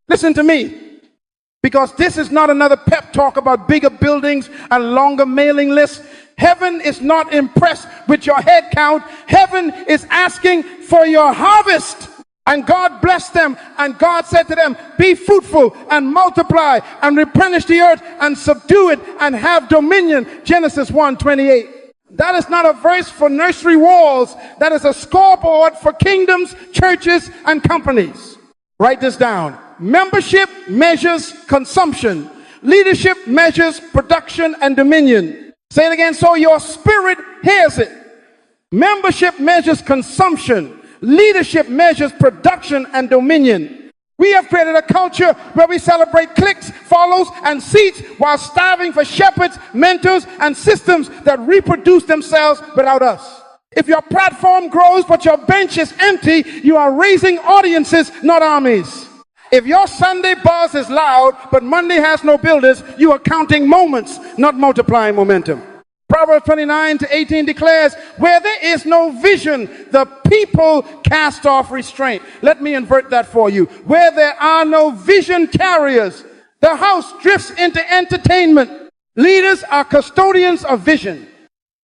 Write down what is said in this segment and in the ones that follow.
Listen to me, because this is not another pep talk about bigger buildings and longer mailing lists. Heaven is not impressed with your head count. Heaven is asking for your harvest. And God blessed them, and God said to them, be fruitful and multiply and replenish the earth and subdue it and have dominion. Genesis 1:28. That is not a verse for nursery walls. That is a scoreboard for kingdoms, churches, and companies. Write this down. Membership measures consumption. Leadership measures production and dominion. Say it again so your spirit hears it. Membership measures consumption. Leadership measures production and dominion. We have created a culture where we celebrate clicks, follows, and seats while starving for shepherds, mentors, and systems that reproduce themselves without us. If your platform grows but your bench is empty, you are raising audiences, not armies. If your Sunday buzz is loud but Monday has no builders, you are counting moments, not multiplying momentum. Proverbs 29:18 declares, where there is no vision, the people cast off restraint. Let me invert that for you. Where there are no vision carriers, the house drifts into entertainment. Leaders are custodians of vision.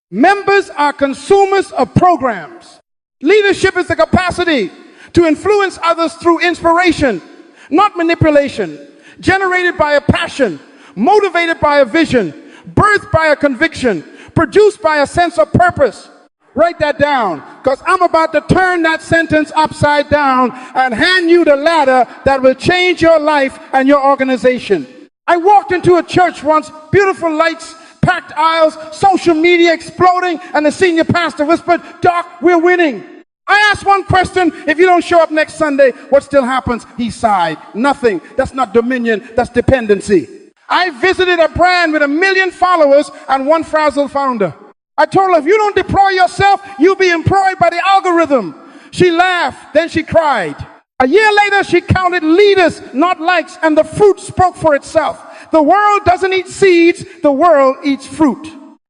Members are consumers of programs. Leadership is the capacity to influence others through inspiration, not manipulation, generated by a passion, motivated by a vision, birthed by a conviction, produced by a sense of purpose. Write that down, because I'm about to turn that sentence upside down and hand you the ladder that will change your life and your organization. I walked into a church once, beautiful lights, packed aisles, social media exploding, and the senior pastor whispered, Doc, we're winning. I asked one question, if you don't show up next Sunday, what still happens? He sighed. Nothing. That's not dominion, that's dependency. I visited a brand with 1 million followers and one frazzled founder. I told her, if you don't deploy yourself, you'll be employed by the algorithm. She laughed, then she cried. A year later, she counted leaders, not likes, and the fruit spoke for itself. The world doesn't eat seeds, the world eats fruit.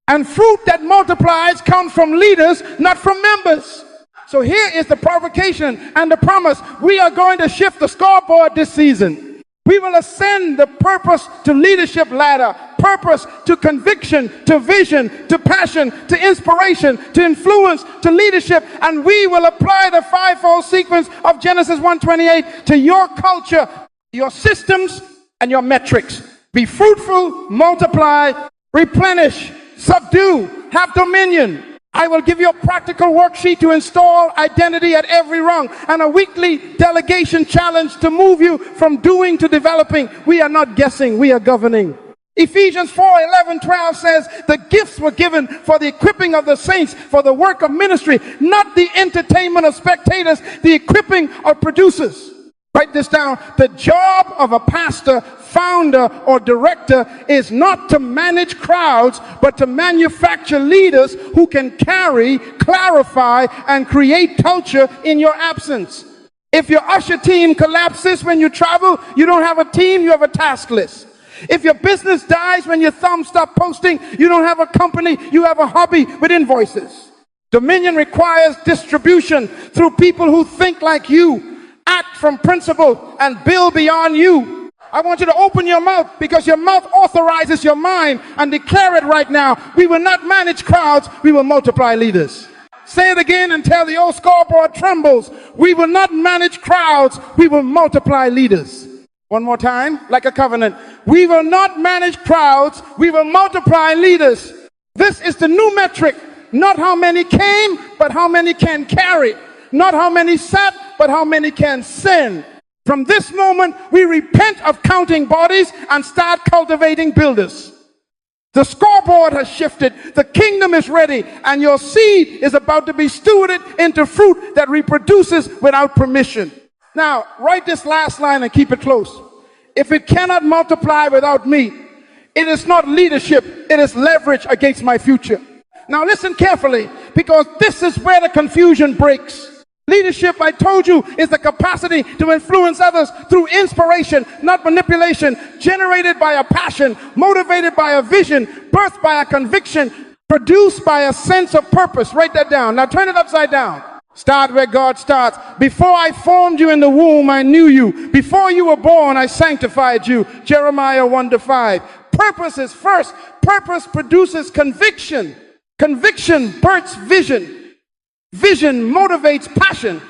And fruit that multiplies comes from leaders, not from members. So here is the provocation and the promise. We are going to shift the scoreboard this season. We will ascend the purpose to leadership ladder, purpose to conviction, to vision, to passion, to inspiration, to influence, to leadership, and we will apply the fivefold sequence of Genesis 1:28 to your culture, your systems, and your metrics. Be fruitful, multiply, replenish, subdue, have dominion. I will give you a practical worksheet to install identity at every rung and a weekly delegation challenge to move you from doing to developing. We are not guessing, we are governing. Ephesians 4:11-12 says the gifts were given for the equipping of the saints for the work of ministry, not the entertainment of spectators, the equipping of producers. Write this down. The job of a pastor, founder, or director is not to manage crowds, but to manufacture leaders who can carry, clarify, and create culture in your absence. If your usher team collapses when you travel, you don't have a team, you have a task list. If your business dies when your thumbs stop posting, you don't have a company, you have a hobby with invoices. Dominion requires distribution through people who think like you, act from principle, and build beyond you. I want you to open your mouth, because your mouth authorizes your mind, and declare it right now. We will not manage crowds, we will multiply leaders. Say it again until the old scoreboard trembles. We will not manage crowds, we will multiply leaders. One more time, like a covenant. We will not manage crowds, we will multiply leaders. This is the new metric. Not how many came, but how many can carry. Not how many sat, but how many can send. From this moment, we repent of counting bodies and start cultivating builders. The scoreboard has shifted, the kingdom is ready, and your seed is about to be stewarded into fruit that reproduces without permission. Now, write this last line and keep it close. If it cannot multiply without me, it is not leadership, it is leverage against my future. Now listen carefully, because this is where the confusion breaks. Leadership, I told you, is the capacity to influence others through inspiration, not manipulation, generated by a passion, motivated by a vision, birthed by a conviction, produced by a sense of purpose. Write that down. Now turn it upside down. Start where God starts. Before I formed you in the womb, I knew you. Before you were born, I sanctified you. Jeremiah 1:5. Purpose is first. Purpose produces conviction. Conviction births vision. Vision motivates passion.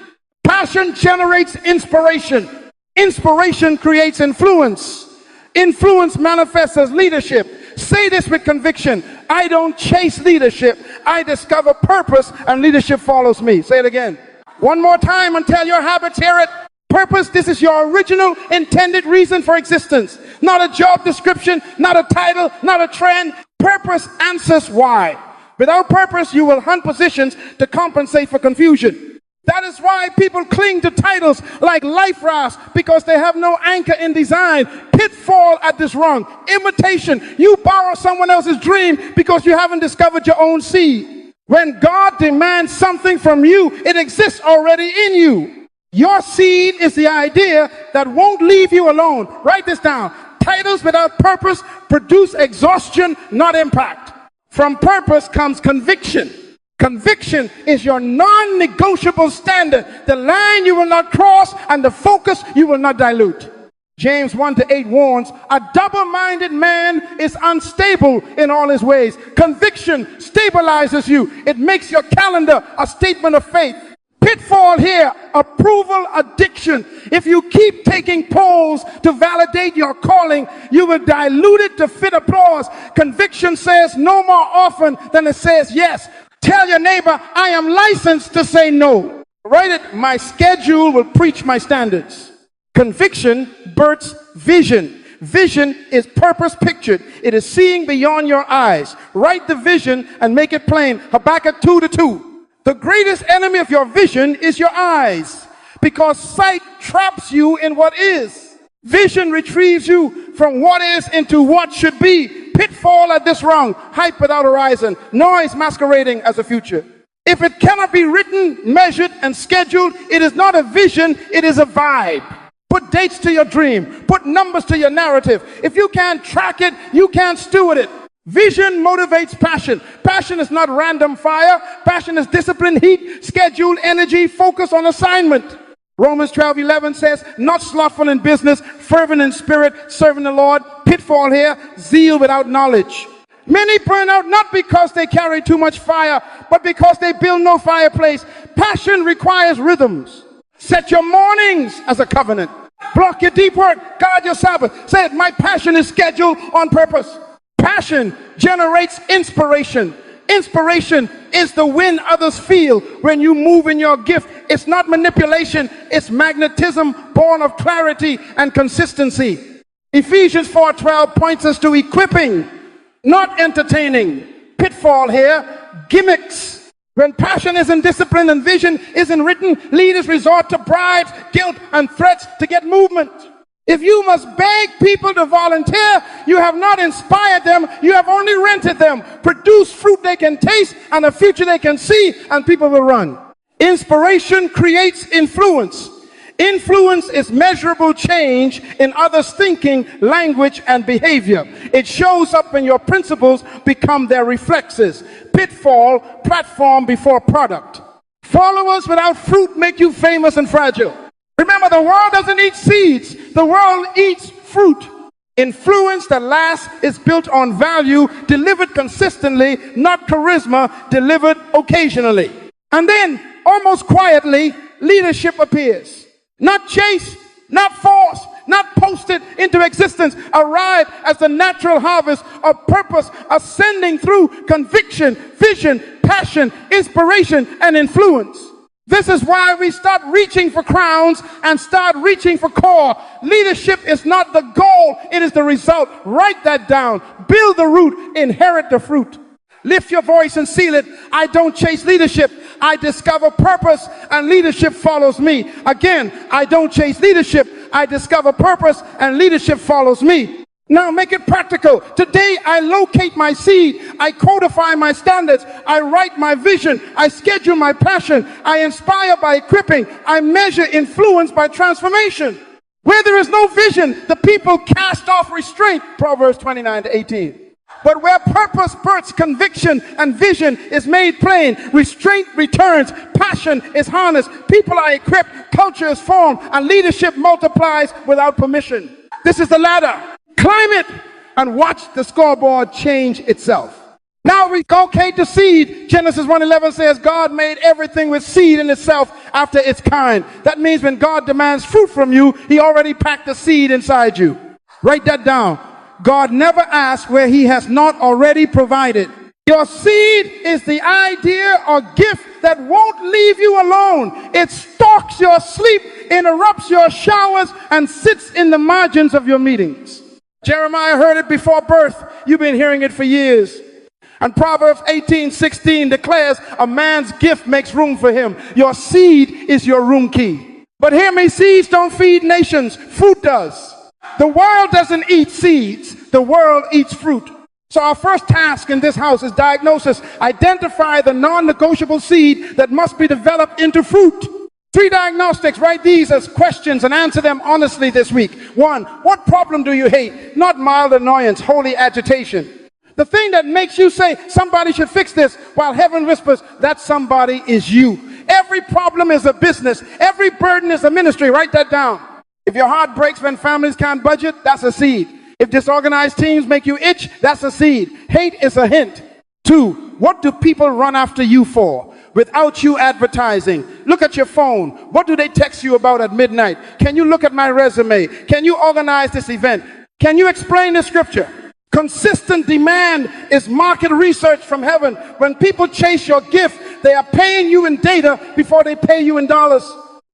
Passion generates inspiration. Inspiration creates influence. Influence manifests as leadership. Say this with conviction. I don't chase leadership. I discover purpose and leadership follows me. Say it again. One more time until your habits hear it. Purpose, this is your original intended reason for existence. Not a job description, not a title, not a trend. Purpose answers why. Without purpose, you will hunt positions to compensate for confusion. That is why people cling to titles like life rafts, because they have no anchor in design. Pitfall at this rung. Imitation. You borrow someone else's dream because you haven't discovered your own seed. When God demands something from you, it exists already in you. Your seed is the idea that won't leave you alone. Write this down. Titles without purpose produce exhaustion, not impact. From purpose comes conviction. Conviction is your non-negotiable standard, the line you will not cross and the focus you will not dilute. James 1:8 warns, a double-minded man is unstable in all his ways. Conviction stabilizes you. It makes your calendar a statement of faith. Pitfall here, approval addiction. If you keep taking polls to validate your calling, you will dilute it to fit applause. Conviction says no more often than it says yes. Tell your neighbor, I am licensed to say no. Write it, my schedule will preach my standards. Conviction births vision. Vision is purpose pictured. It is seeing beyond your eyes. Write the vision and make it plain. Habakkuk 2:2. The greatest enemy of your vision is your eyes, because sight traps you in what is. Vision retrieves you from what is into what should be. Pitfall at this rung, hype without horizon, noise masquerading as a future. If it cannot be written, measured, and scheduled, it is not a vision, it is a vibe. Put dates to your dream, put numbers to your narrative. If you can't track it, you can't steward it. Vision motivates passion. Passion is not random fire. Passion is discipline, heat, scheduled energy, focus on assignment. Romans 12:11 says, not slothful in business, fervent in spirit, serving the Lord. Pitfall here, zeal without knowledge. Many burn out not because they carry too much fire, but because they build no fireplace. Passion requires rhythms. Set your mornings as a covenant. Block your deep work. Guard your Sabbath. Say it, my passion is scheduled on purpose. Passion generates inspiration. Inspiration is the wind others feel when you move in your gift. It's not manipulation, it's magnetism born of clarity and consistency. Ephesians 4:12 points us to equipping, not entertaining. Pitfall here, gimmicks. When passion isn't disciplined and vision isn't written, leaders resort to bribes, guilt, and threats to get movement. If you must beg people to volunteer, you have not inspired them, you have only rented them. Produce fruit they can taste and a future they can see, and people will run. Inspiration creates influence. Influence is measurable change in others' thinking, language, and behavior. It shows up when your principles become their reflexes. Pitfall, platform before product. Followers without fruit make you famous and fragile. Remember, the world doesn't eat seeds. The world eats fruit. Influence that lasts is built on value, delivered consistently, not charisma, delivered occasionally. And then, almost quietly, leadership appears. Not chased, not forced, not posted into existence. Arrive as the natural harvest of purpose, ascending through conviction, vision, passion, inspiration, and influence. This is why we start reaching for crowns and start reaching for core. Leadership is not the goal, it is the result. Write that down. Build the root, inherit the fruit. Lift your voice and seal it. I don't chase leadership. I discover purpose and leadership follows me. Again, I don't chase leadership. I discover purpose and leadership follows me. Now make it practical. Today I locate my seed. I codify my standards. I write my vision. I schedule my passion. I inspire by equipping. I measure influence by transformation. Where there is no vision, the people cast off restraint. Proverbs 29:18. But where purpose births conviction and vision is made plain, restraint returns, passion is harnessed, people are equipped, culture is formed, and leadership multiplies without permission. This is the ladder. Climb it and watch the scoreboard change itself. Now we locate the seed. Genesis 1:11 says God made everything with seed in itself after its kind. That means when God demands fruit from you, he already packed the seed inside you. Write that down. God never asks where he has not already provided. Your seed is the idea or gift that won't leave you alone. It stalks your sleep, interrupts your showers, and sits in the margins of your meetings. Jeremiah heard it before birth. You've been hearing it for years. And Proverbs 18:16 declares a man's gift makes room for him. Your seed is your room key. But hear me, seeds don't feed nations. Fruit does. The world doesn't eat seeds. The world eats fruit. So our first task in this house is diagnosis. Identify the non-negotiable seed that must be developed into fruit. 3 diagnostics. Write these as questions and answer them honestly this week. 1, what problem do you hate? Not mild annoyance, holy agitation. The thing that makes you say somebody should fix this, while heaven whispers that somebody is you. Every problem is a business. Every burden is a ministry. Write that down. If your heart breaks when families can't budget, that's a seed. If disorganized teams make you itch, that's a seed. Hate is a hint. 2, what do people run after you for without you advertising? Look at your phone. What do they text you about at midnight? Can you look at my resume? Can you organize this event? Can you explain the scripture? Consistent demand is market research from heaven. When people chase your gift, they are paying you in data before they pay you in dollars.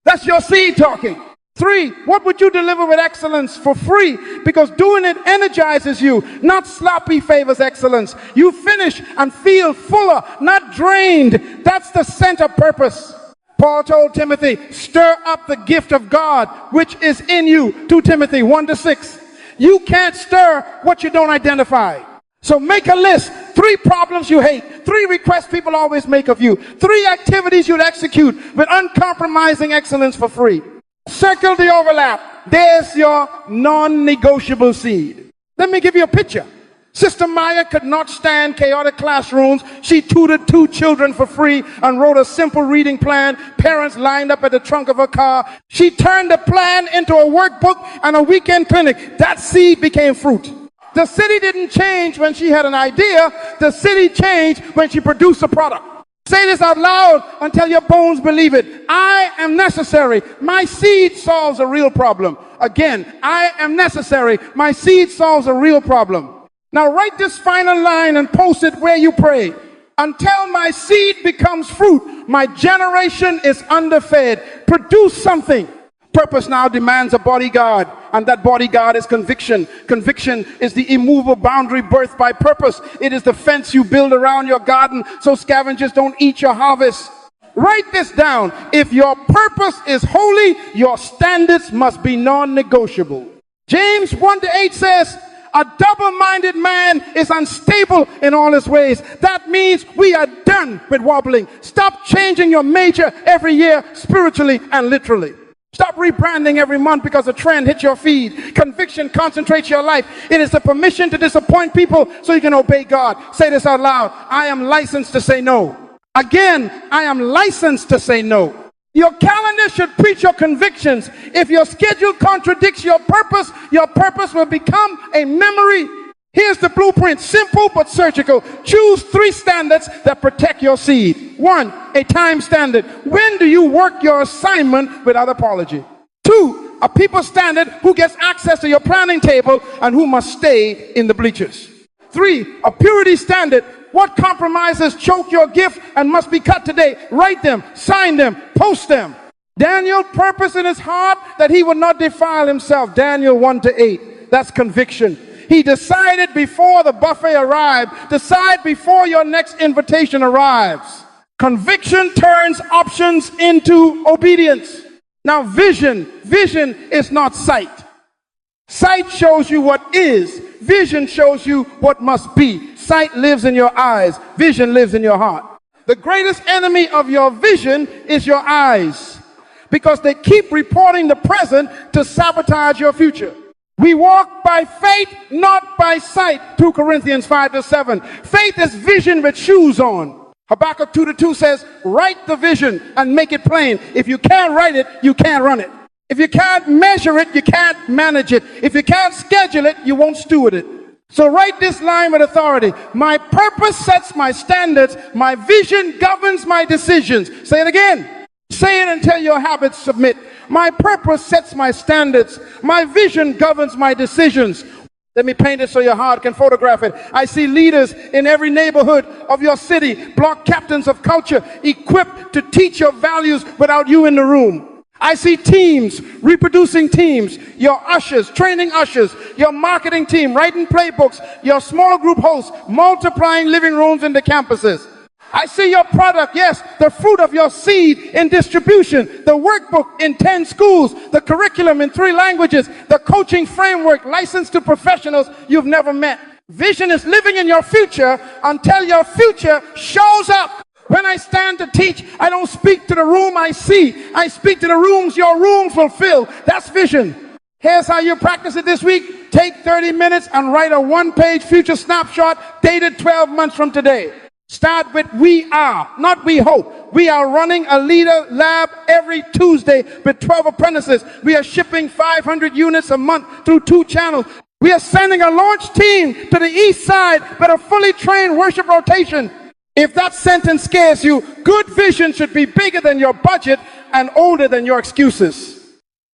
That's your seed talking. 3, what would you deliver with excellence for free? Because doing it energizes you, not sloppy favors excellence. You finish and feel fuller, not drained. That's the center purpose. Paul told Timothy, stir up the gift of God which is in you. 2 Timothy 1-6. You can't stir what you don't identify. So make a list. 3 problems you hate. 3 requests people always make of you. 3 activities you'd execute with uncompromising excellence for free. Circle the overlap. There's your non-negotiable seed. Let me give you a picture. Sister Maya could not stand chaotic classrooms. She tutored 2 children for free and wrote a simple reading plan. Parents lined up at the trunk of her car. She turned the plan into a workbook and a weekend clinic. That seed became fruit. The city didn't change when she had an idea. The city changed when she produced a product. Say this out loud until your bones believe it. I am necessary. My seed solves a real problem. Again, I am necessary. My seed solves a real problem. Now write this final line and post it where you pray. Until my seed becomes fruit, my generation is underfed. Produce something. Purpose now demands a bodyguard, and that bodyguard is conviction. Conviction is the immovable boundary birthed by purpose. It is the fence you build around your garden so scavengers don't eat your harvest. Write this down. If your purpose is holy, your standards must be non-negotiable. James 1-8 says, a double-minded man is unstable in all his ways. That means we are done with wobbling. Stop changing your major every year, spiritually and literally. Stop rebranding every month because a trend hits your feed. Conviction concentrates your life. It is the permission to disappoint people so you can obey God. Say this out loud. I am licensed to say no. Again, I am licensed to say no. Your calendar should preach your convictions. If your schedule contradicts your purpose will become a memory. Here's the blueprint, simple but surgical. Choose 3 standards that protect your seed. 1, a time standard. When do you work your assignment without apology? 2, a people standard, who gets access to your planning table and who must stay in the bleachers. 3, a purity standard. What compromises choke your gift and must be cut today? Write them, sign them, post them. Daniel purposed in his heart that he would not defile himself. Daniel 1-8. That's conviction. He decided before the buffet arrived. Decide before your next invitation arrives. Conviction turns options into obedience. Now vision is not sight. Sight shows you what is. Vision shows you what must be. Sight lives in your eyes. Vision lives in your heart. The greatest enemy of your vision is your eyes, because they keep reporting the present to sabotage your future. We walk by faith, not by sight. 2 Corinthians 5:7. Faith is vision with shoes on. Habakkuk 2:2 says, write the vision and make it plain. If you can't write it, you can't run it. If you can't measure it, you can't manage it. If you can't schedule it, you won't steward it. So write this line with authority. My purpose sets my standards. My vision governs my decisions. Say it again. Say it until your habits submit. My purpose sets my standards. My vision governs my decisions. Let me paint it so your heart can photograph it. I see leaders in every neighborhood of your city, block captains of culture, equipped to teach your values without you in the room. I see teams, reproducing teams, your ushers, training ushers, your marketing team, writing playbooks, your small group hosts, multiplying living rooms into campuses. I see your product, yes, the fruit of your seed in distribution, the workbook in 10 schools, the curriculum in 3 languages, the coaching framework licensed to professionals you've never met. Vision is living in your future until your future shows up. When I stand to teach, I don't speak to the room I see. I speak to the rooms your room fulfill. That's vision. Here's how you practice it this week. Take 30 minutes and write a 1-page future snapshot dated 12 months from today. Start with we are, not we hope. We are running a leader lab every Tuesday with 12 apprentices. We are shipping 500 units a month through 2 channels. We are sending a launch team to the east side with a fully trained worship rotation. If that sentence scares you, good vision should be bigger than your budget and older than your excuses.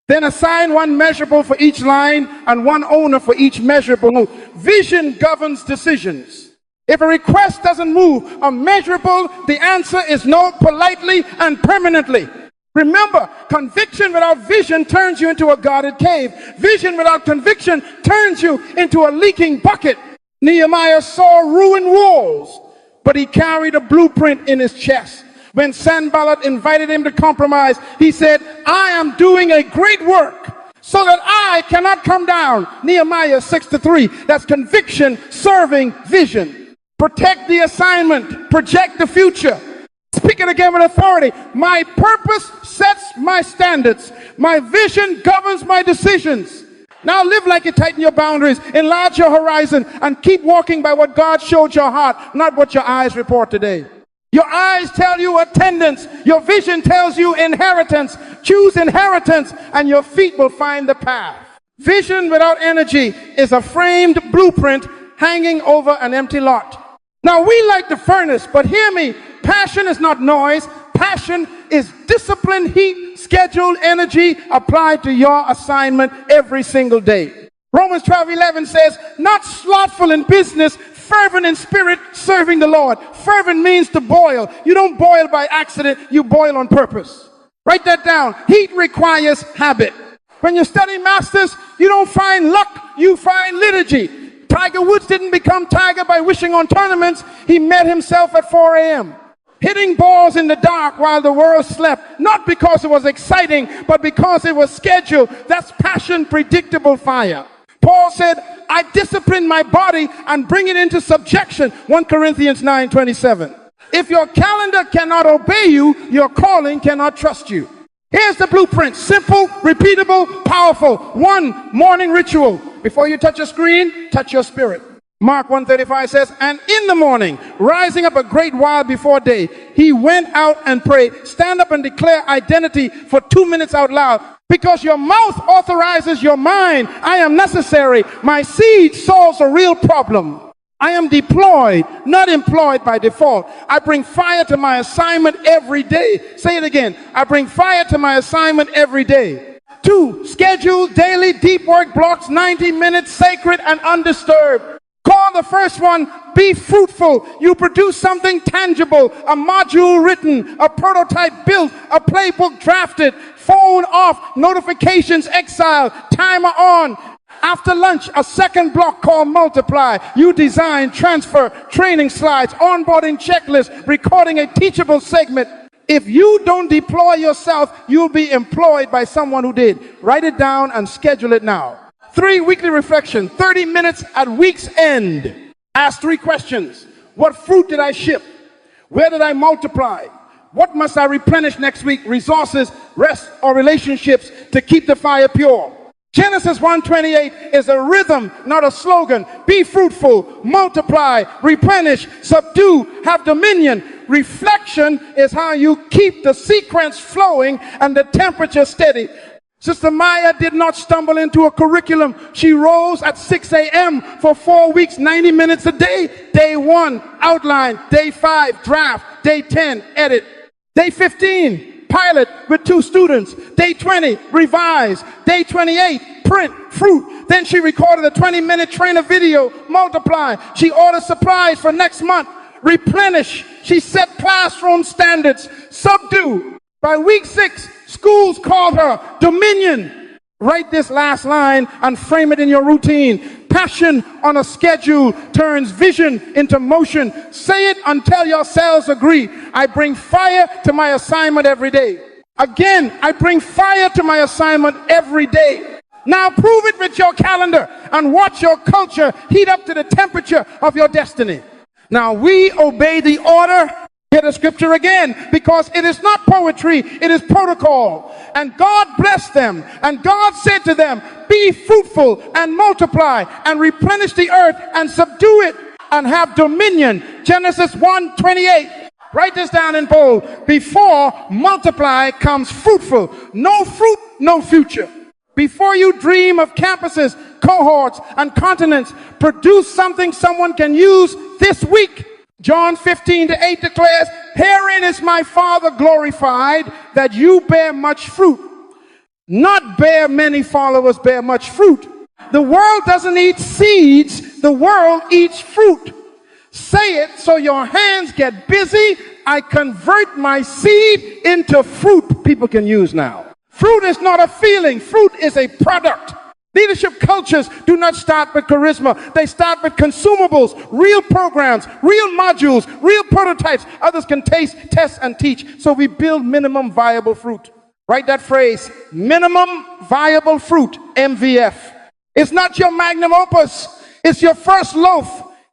Then assign 1 measurable for each line and 1 owner for each measurable. Vision governs decisions. If a request doesn't move a measurable, the answer is no, politely and permanently. Remember, conviction without vision turns you into a guarded cave. Vision without conviction turns you into a leaking bucket. Nehemiah saw ruined walls, but he carried a blueprint in his chest. When Sanballat invited him to compromise, he said, I am doing a great work so that I cannot come down. Nehemiah 6:3. That's conviction serving vision. Protect the assignment. Project the future. Speak it again with authority. My purpose sets my standards. My vision governs my decisions. Now live like you tighten your boundaries, enlarge your horizon, and keep walking by what God showed your heart, not what your eyes report today. Your eyes tell you attendance. Your vision tells you inheritance. Choose inheritance, and your feet will find the path. Vision without energy is a framed blueprint hanging over an empty lot. Now we like the furnace, but hear me, passion is not noise. Passion is disciplined heat, scheduled energy applied to your assignment every single day. Romans 12:11 says, not slothful in business, fervent in spirit, serving the Lord. Fervent means to boil. You don't boil by accident, you boil on purpose. Write that down. Heat requires habit. When you study masters, you don't find luck, you find liturgy. Tiger Woods didn't become Tiger by wishing on tournaments. He met himself at 4 a.m. hitting balls in the dark while the world slept, not because it was exciting, but because it was scheduled. That's passion, predictable fire. Paul said, I discipline my body and bring it into subjection. 1 Corinthians 9:27. If your calendar cannot obey you, your calling cannot trust you. Here's the blueprint. Simple, repeatable, powerful. 1 morning ritual. Before you touch your screen, touch your spirit. Mark 1:35 says, and in the morning, rising up a great while before day, he went out and prayed. Stand up and declare identity for 2 minutes out loud. Because your mouth authorizes your mind. I am necessary. My seed solves a real problem. I am deployed, not employed by default. I bring fire to my assignment every day. Say it again. I bring fire to my assignment every day. 2, schedule daily deep work blocks, 90 minutes, sacred and undisturbed. Call the first one, be fruitful. You produce something tangible, a module written, a prototype built, a playbook drafted, phone off, notifications exiled, timer on. After lunch, a second block called multiply. You design, transfer, training slides, onboarding checklist, recording a teachable segment. If you don't deploy yourself, you'll be employed by someone who did. Write it down and schedule it now. 3, weekly reflection, 30 minutes at week's end. Ask 3 questions. What fruit did I ship? Where did I multiply? What must I replenish next week? Resources, rest, or relationships to keep the fire pure? Genesis 1:28 is a rhythm, not a slogan. Be fruitful, multiply, replenish, subdue, have dominion. Reflection is how you keep the sequence flowing and the temperature steady. Sister Maya did not stumble into a curriculum. She rose at 6 a.m. for 4 weeks, 90 minutes a day. Day 1, outline. Day 5, draft. Day 10, edit. Day 15, pilot with 2 students. Day 20, revise. Day 28, print, fruit. Then she recorded a 20-minute trainer video, multiply. She ordered supplies for next month. Replenish. She set classroom standards. Subdue. By week 6, schools called her dominion. Write this last line and frame it in your routine. Passion on a schedule turns vision into motion. Say it until your cells agree. I bring fire to my assignment every day. Again, I bring fire to my assignment every day. Now prove it with your calendar and watch your culture heat up to the temperature of your destiny. Now we obey the order. Hear the scripture again, because it is not poetry, it is protocol. And God blessed them, and God said to them, be fruitful and multiply and replenish the earth and subdue it and have dominion. Genesis 1:28. Write this down in bold. Before multiply comes fruitful. No fruit, no future. Before you dream of campuses, cohorts, and continents, produce something someone can use this week. John 15:8 declares, herein is my Father glorified, that you bear much fruit. Not bear many followers, bear much fruit. The world doesn't eat seeds, the world eats fruit. Say it so your hands get busy. I convert my seed into fruit people can use now. Fruit is not a feeling, fruit is a product. Leadership cultures do not start with charisma. They start with consumables, real programs, real modules, real prototypes. Others can taste, test, and teach. So we build minimum viable fruit. Write that phrase, minimum viable fruit, MVF. It's not your magnum opus. It's your first loaf,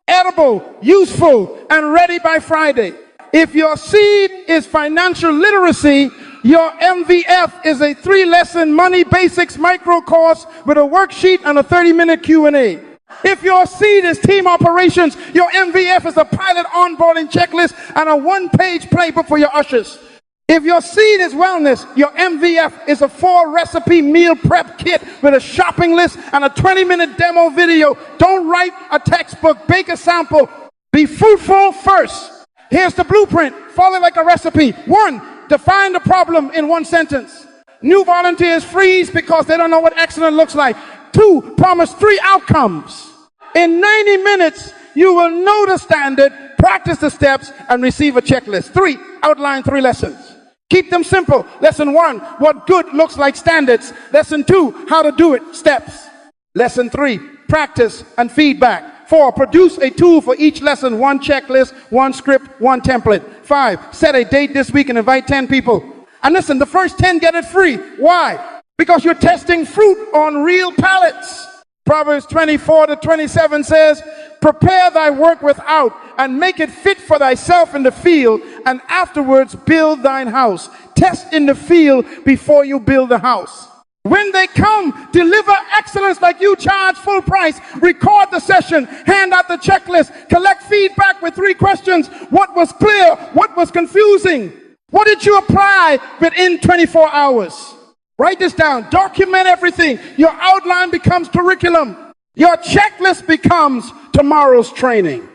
edible, useful, and ready by Friday. If your seed is financial literacy, your MVF is a 3-lesson money basics micro course with a worksheet and a 30-minute Q&A. If your seed is team operations, your MVF is a pilot onboarding checklist and a 1-page playbook for your ushers. If your seed is wellness, your MVF is a 4-recipe meal prep kit with a shopping list and a 20-minute demo video. Don't write a textbook, bake a sample. Be fruitful first. Here's the blueprint. Follow it like a recipe. 1, define the problem in 1 sentence. New volunteers freeze because they don't know what excellent looks like. 2, promise 3 outcomes. In 90 minutes, you will know the standard, practice the steps, and receive a checklist. 3, outline 3 lessons. Keep them simple. Lesson 1, what good looks like standards. Lesson 2, how to do it, steps. Lesson 3, practice and feedback. 4, produce a tool for each lesson, 1 checklist, 1 script, 1 template. 5, set a date this week and invite 10 people. And listen, the first 10 get it free. Why? Because you're testing fruit on real pallets. Proverbs 24:27 says, prepare thy work without and make it fit for thyself in the field, and afterwards build thine house. Test in the field before you build the house. When they come, deliver excellence like you charge full price. Record the session, hand out the checklist, collect feedback with 3 questions. What was clear? What was confusing? What did you apply within 24 hours? Write this down. Document everything. Your outline becomes curriculum. Your checklist becomes tomorrow's training.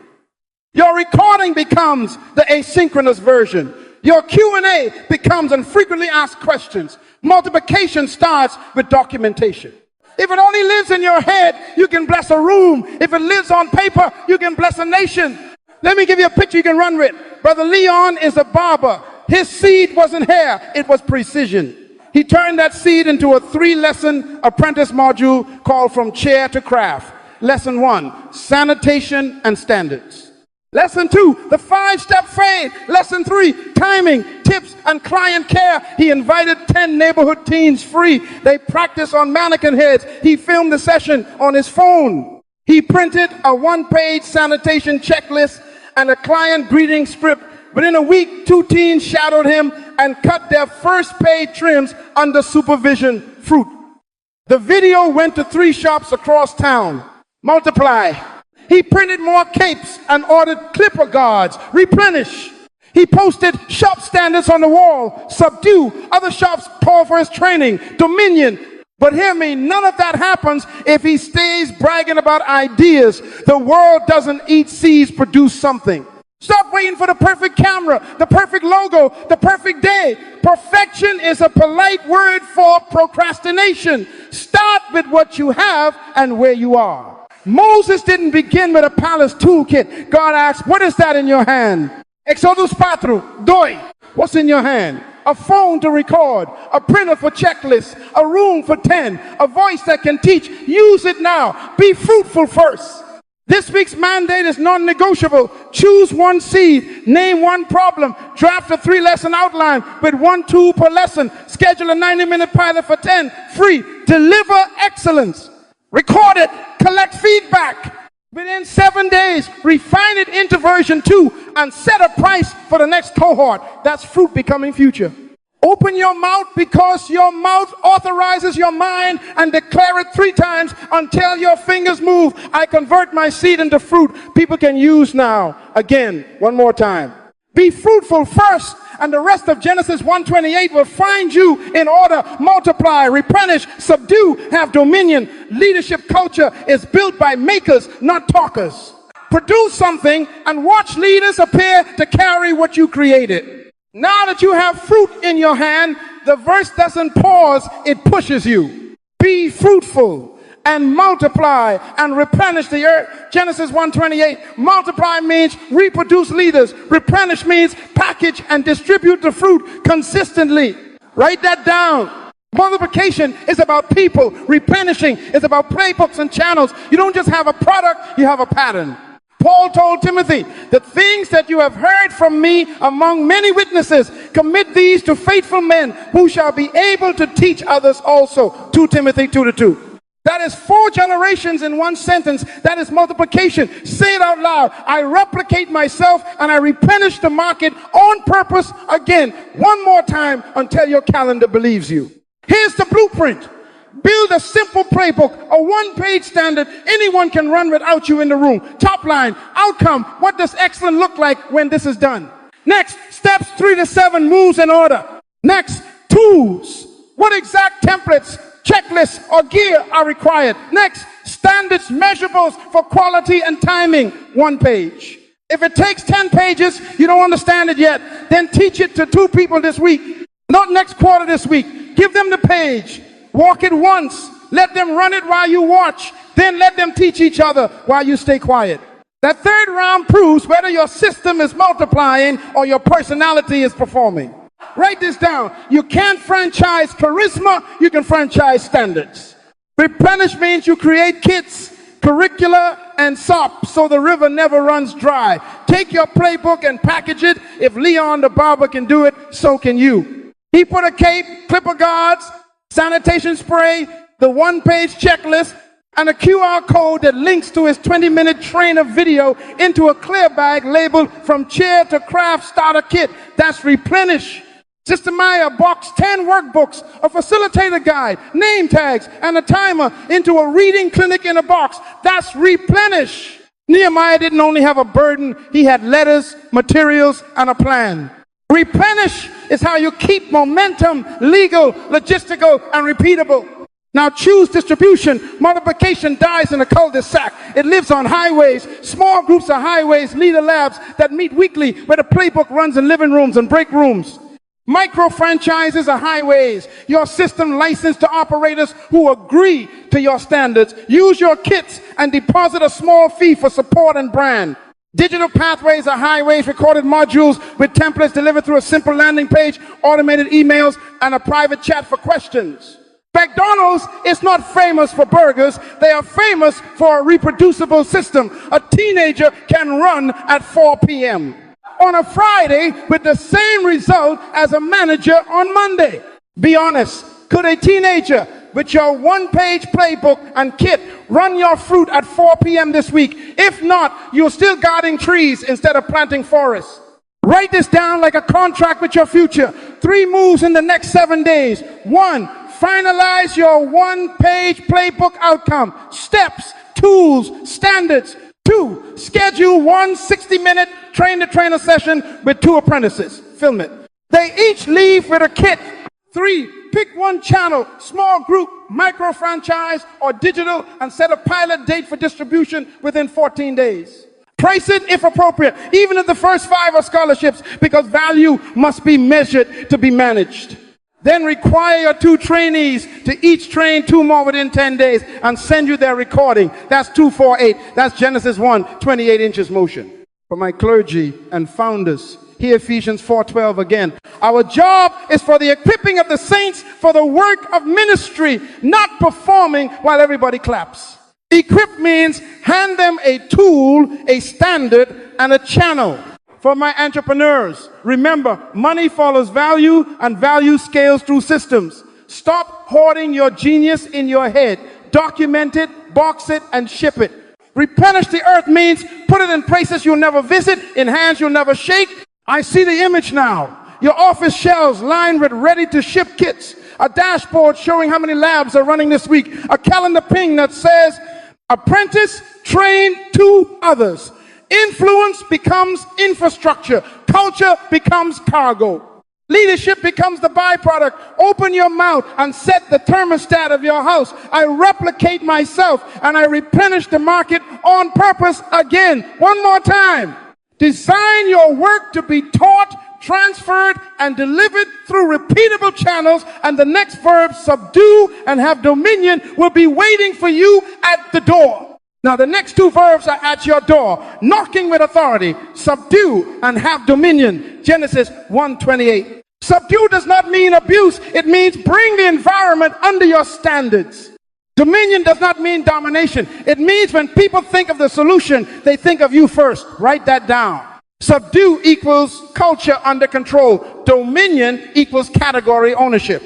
Your recording becomes the asynchronous version. Your Q&A becomes infrequently asked questions. Multiplication starts with documentation. If it only lives in your head, you can bless a room. If it lives on paper, you can bless a nation. Let me give you a picture you can run with. Brother Leon is a barber. His seed wasn't hair, it was precision. He turned that seed into a 3-lesson apprentice module called From Chair to Craft. Lesson 1, sanitation and standards. Lesson 2, the 5-step fade. Lesson 3, timing, tips, and client care. He invited 10 neighborhood teens free. They practiced on mannequin heads. He filmed the session on his phone. He printed a 1-page sanitation checklist and a client greeting script. Within a week, 2 teens shadowed him and cut their first paid trims under supervision. Fruit. The video went to 3 shops across town. Multiply. He printed more capes and ordered clipper guards. Replenish. He posted shop standards on the wall. Subdue. Other shops call for his training. Dominion. But hear me, none of that happens if he stays bragging about ideas. The world doesn't eat seeds, produce something. Stop waiting for the perfect camera, the perfect logo, the perfect day. Perfection is a polite word for procrastination. Start with what you have and where you are. Moses didn't begin with a palace toolkit. God asked, what is that in your hand? Exodus 4, doy. What's in your hand? A phone to record, a printer for checklists, a room for 10, a voice that can teach. Use it now. Be fruitful first. This week's mandate is non-negotiable. Choose one seed, name one problem, draft a 3-lesson outline with 1 tool per lesson, schedule a 90-minute pilot for 10, free. Deliver excellence. Record it, collect feedback. Within 7 days, refine it into version 2 and set a price for the next cohort. That's fruit becoming future. Open your mouth because your mouth authorizes your mind, and declare it 3 times until your fingers move. I convert my seed into fruit people can use now. Again, one more time. Be fruitful first, and the rest of Genesis 1:28 will find you in order. Multiply, replenish, subdue, have dominion. Leadership culture is built by makers, not talkers. Produce something and watch leaders appear to carry what you created. Now that you have fruit in your hand, the verse doesn't pause, it pushes you. Be fruitful and multiply and replenish the earth. Genesis 1:28. Multiply means reproduce leaders. Replenish means package and distribute the fruit consistently. Write that down. Multiplication is about people. Replenishing is about playbooks and channels. You don't just have a product, you have a pattern. Paul told Timothy, the things that you have heard from me among many witnesses, commit these to faithful men who shall be able to teach others also. 2 Timothy 2:2. That is 4 generations in one sentence. That is multiplication. Say it out loud. I replicate myself and I replenish the market on purpose. Again, one more time until your calendar believes you. Here's the blueprint. Build a simple playbook, a 1-page standard anyone can run without you in the room. Top line, outcome, what does excellent look like when this is done? Next, steps 3 to 7, moves in order. Next, tools. What exact templates, checklists, or gear are required? Next, standards, measurables for quality and timing. 1 page. If it takes 10 pages, you don't understand it yet, then teach it to 2 people this week. Not next quarter, this week. Give them the page. Walk it once. Let them run it while you watch. Then let them teach each other while you stay quiet. That 3rd round proves whether your system is multiplying or your personality is performing. Write this down. You can't franchise charisma. You can franchise standards. Replenish means you create kits, curricula, and SOP so the river never runs dry. Take your playbook and package it. If Leon the barber can do it, so can you. He put a cape, clipper guards, sanitation spray, the 1-page checklist, and a QR code that links to his 20-minute trainer video into a clear bag labeled from chair to craft starter kit. That's replenish. Sister Maya boxed 10 workbooks, a facilitator guide, name tags, and a timer into a reading clinic in a box. That's replenish. Nehemiah didn't only have a burden, he had letters, materials, and a plan. Replenish is how you keep momentum legal, logistical, and repeatable. Now choose distribution. Multiplication dies in a cul-de-sac. It lives on highways. Small groups of highways, leader labs that meet weekly where the playbook runs in living rooms and break rooms. Micro franchises are highways. Your system licensed to operators who agree to your standards. Use your kits and deposit a small fee for support and brand. Digital pathways are highways, recorded modules with templates delivered through a simple landing page, automated emails, and a private chat for questions. McDonald's is not famous for burgers. They are famous for a reproducible system a teenager can run at 4 p.m. on a Friday with the same result as a manager on Monday. Be honest, could a teenager with your 1-page playbook and kit run your fruit at 4 p.m. this week? If not, you're still guarding trees instead of planting forests. Write this down like a contract with your future. 3 moves in the next 7 days. 1, Finalize your one-page playbook outcome, steps, tools, standards. 2, schedule one 60-minute train-the-trainer session with 2 apprentices. Film it. They each leave with a kit. 3, pick one channel, small group, micro franchise, or digital, and set a pilot date for distribution within 14 days. Price it if appropriate, even if the first 5 are scholarships, because value must be measured to be managed. Then require your 2 trainees to each train 2 more within 10 days and send you their recording. That's 248. That's Genesis 1, 28 inches motion. For my clergy and founders, hear Ephesians 4:12 again. Our job is for the equipping of the saints for the work of ministry, not performing while everybody claps. Equip means hand them a tool, a standard, and a channel. For my entrepreneurs, remember, money follows value and value scales through systems. Stop hoarding your genius in your head. Document it, box it, and ship it. Replenish the earth means put it in places you'll never visit, in hands you'll never shake. I see the image now. Your office shelves lined with ready-to-ship kits. A dashboard showing how many labs are running this week. A calendar ping that says, apprentice, train 2 others. Influence becomes infrastructure. Culture becomes cargo. Leadership becomes the byproduct. Open your mouth and set the thermostat of your house. I replicate myself and I replenish the market on purpose again. One more time. Design your work to be taught, transferred, and delivered through repeatable channels, and the next verb, subdue and have dominion, will be waiting for you at the door. Now the next 2 verbs are at your door, knocking with authority, subdue and have dominion, Genesis 1:28. Subdue does not mean abuse, it means bring the environment under your standards. Dominion does not mean domination, it means when people think of the solution, they think of you first. Write that down. Subdue equals culture under control. Dominion equals category ownership.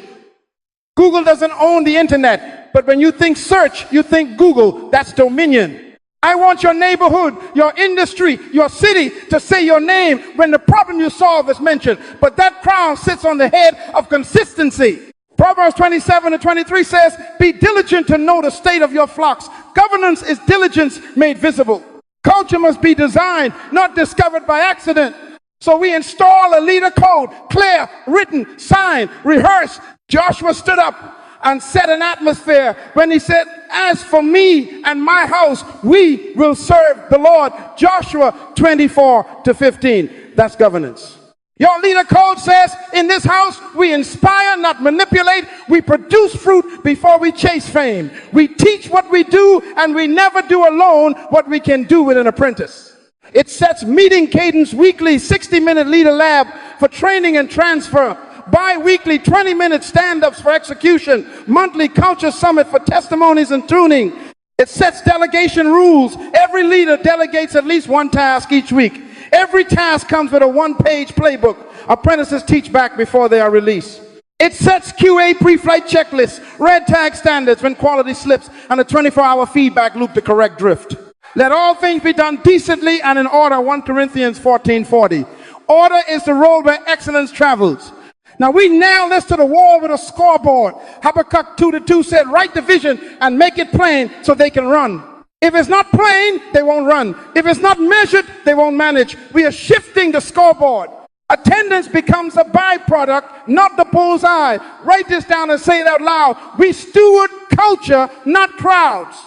Google doesn't own the internet, but when you think search, you think Google. That's dominion. I want your neighborhood, your industry, your city to say your name when the problem you solve is mentioned. But that crown sits on the head of consistency. Proverbs 27:23 says, be diligent to know the state of your flocks. Governance is diligence made visible. Culture must be designed, not discovered by accident. So we install a leader code, clear, written, signed, rehearsed. Joshua stood up and set an atmosphere when he said, as for me and my house, we will serve the Lord. Joshua 24:15. That's governance. Your leader code says, in this house, we inspire, not manipulate. We produce fruit before we chase fame. We teach what we do, and we never do alone what we can do with an apprentice. It sets meeting cadence weekly, 60-minute leader lab for training and transfer. Bi-weekly 20-minute stand-ups for execution, monthly culture summit for testimonies and tuning. It sets delegation rules. Every leader delegates at least 1 task each week. Every task comes with a 1-page playbook. Apprentices teach back before they are released. It sets QA pre-flight checklists, red tag standards when quality slips, and a 24-hour feedback loop to correct drift. Let all things be done decently and in order, 1 Corinthians 14:40. Order is the road where excellence travels. Now we nail this to the wall with a scoreboard. Habakkuk 2:2 said, write the vision and make it plain so they can run. If it's not plain, they won't run. If it's not measured, they won't manage. We are shifting the scoreboard. Attendance becomes a byproduct, not the bullseye. Write this down and say it out loud. We steward culture, not crowds.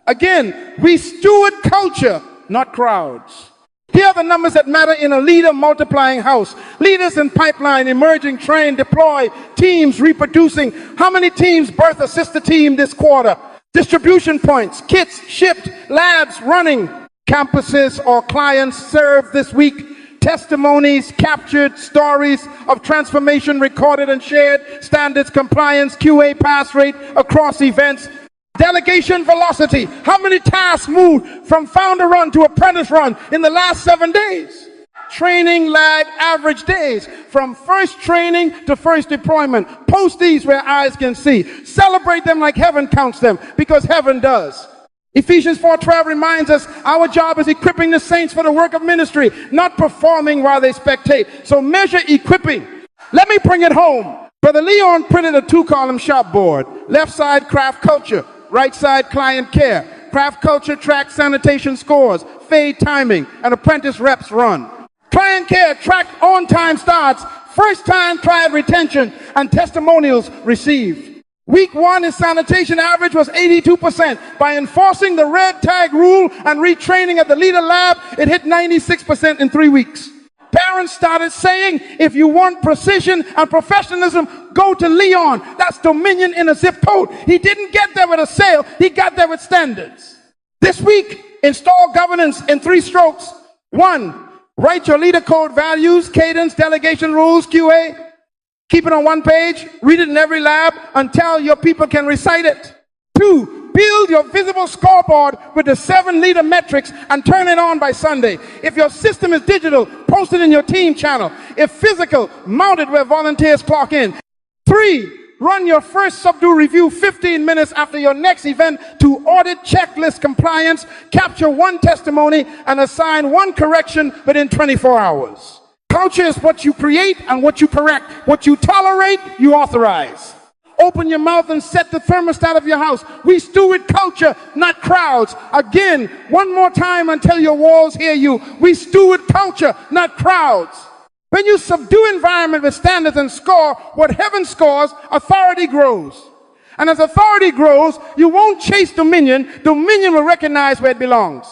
Again, we steward culture, not crowds. Here are the numbers that matter in a leader multiplying house. Leaders in pipeline, emerging, trained, deploy, teams reproducing. How many teams birth a sister team this quarter? Distribution points, kits shipped, labs running, campuses or clients served this week, testimonies captured, stories of transformation recorded and shared, standards, compliance, QA pass rate across events. Delegation velocity. How many tasks moved from founder run to apprentice run in the last 7 days? Training lag average days from first training to first deployment. Post these where eyes can see. Celebrate them like heaven counts them, because heaven does. Ephesians 4:12 reminds us our job is equipping the saints for the work of ministry, not performing while they spectate. So measure equipping. Let me bring it home. Brother Leon printed a 2-column shop board. Left side, craft culture. Right side, client care. Craft culture tracks sanitation scores, fade timing, and apprentice reps run. Client care tracked on-time starts, first-time client retention, and testimonials received. Week 1, his sanitation average was 82%. By enforcing the red tag rule and retraining at the leader lab, it hit 96% in 3 weeks. Parents started saying, if you want precision and professionalism, go to Leon. That's Dominion in a zip code. He didn't get there with a sale. He got there with standards. This week, install governance in 3 strokes. 1, write your leader code values, cadence, delegation rules, QA. Keep it on 1 page. Read it in every lab until your people can recite it. 2, build your visible scoreboard with the 7 leader metrics and turn it on by Sunday. If your system is digital, post it in your team channel. If physical, mount it where volunteers clock in. 3, run your first subdue review 15 minutes after your next event to audit checklist compliance, capture 1 testimony, and assign 1 correction within 24 hours. Culture is what you create and what you correct. What you tolerate, you authorize. Open your mouth and set the thermostat of your house. We steward culture, not crowds. Again, 1 more time until your walls hear you. We steward culture, not crowds. When you subdue environment with standards and score what heaven scores, authority grows. And as authority grows, you won't chase dominion. Dominion will recognize where it belongs.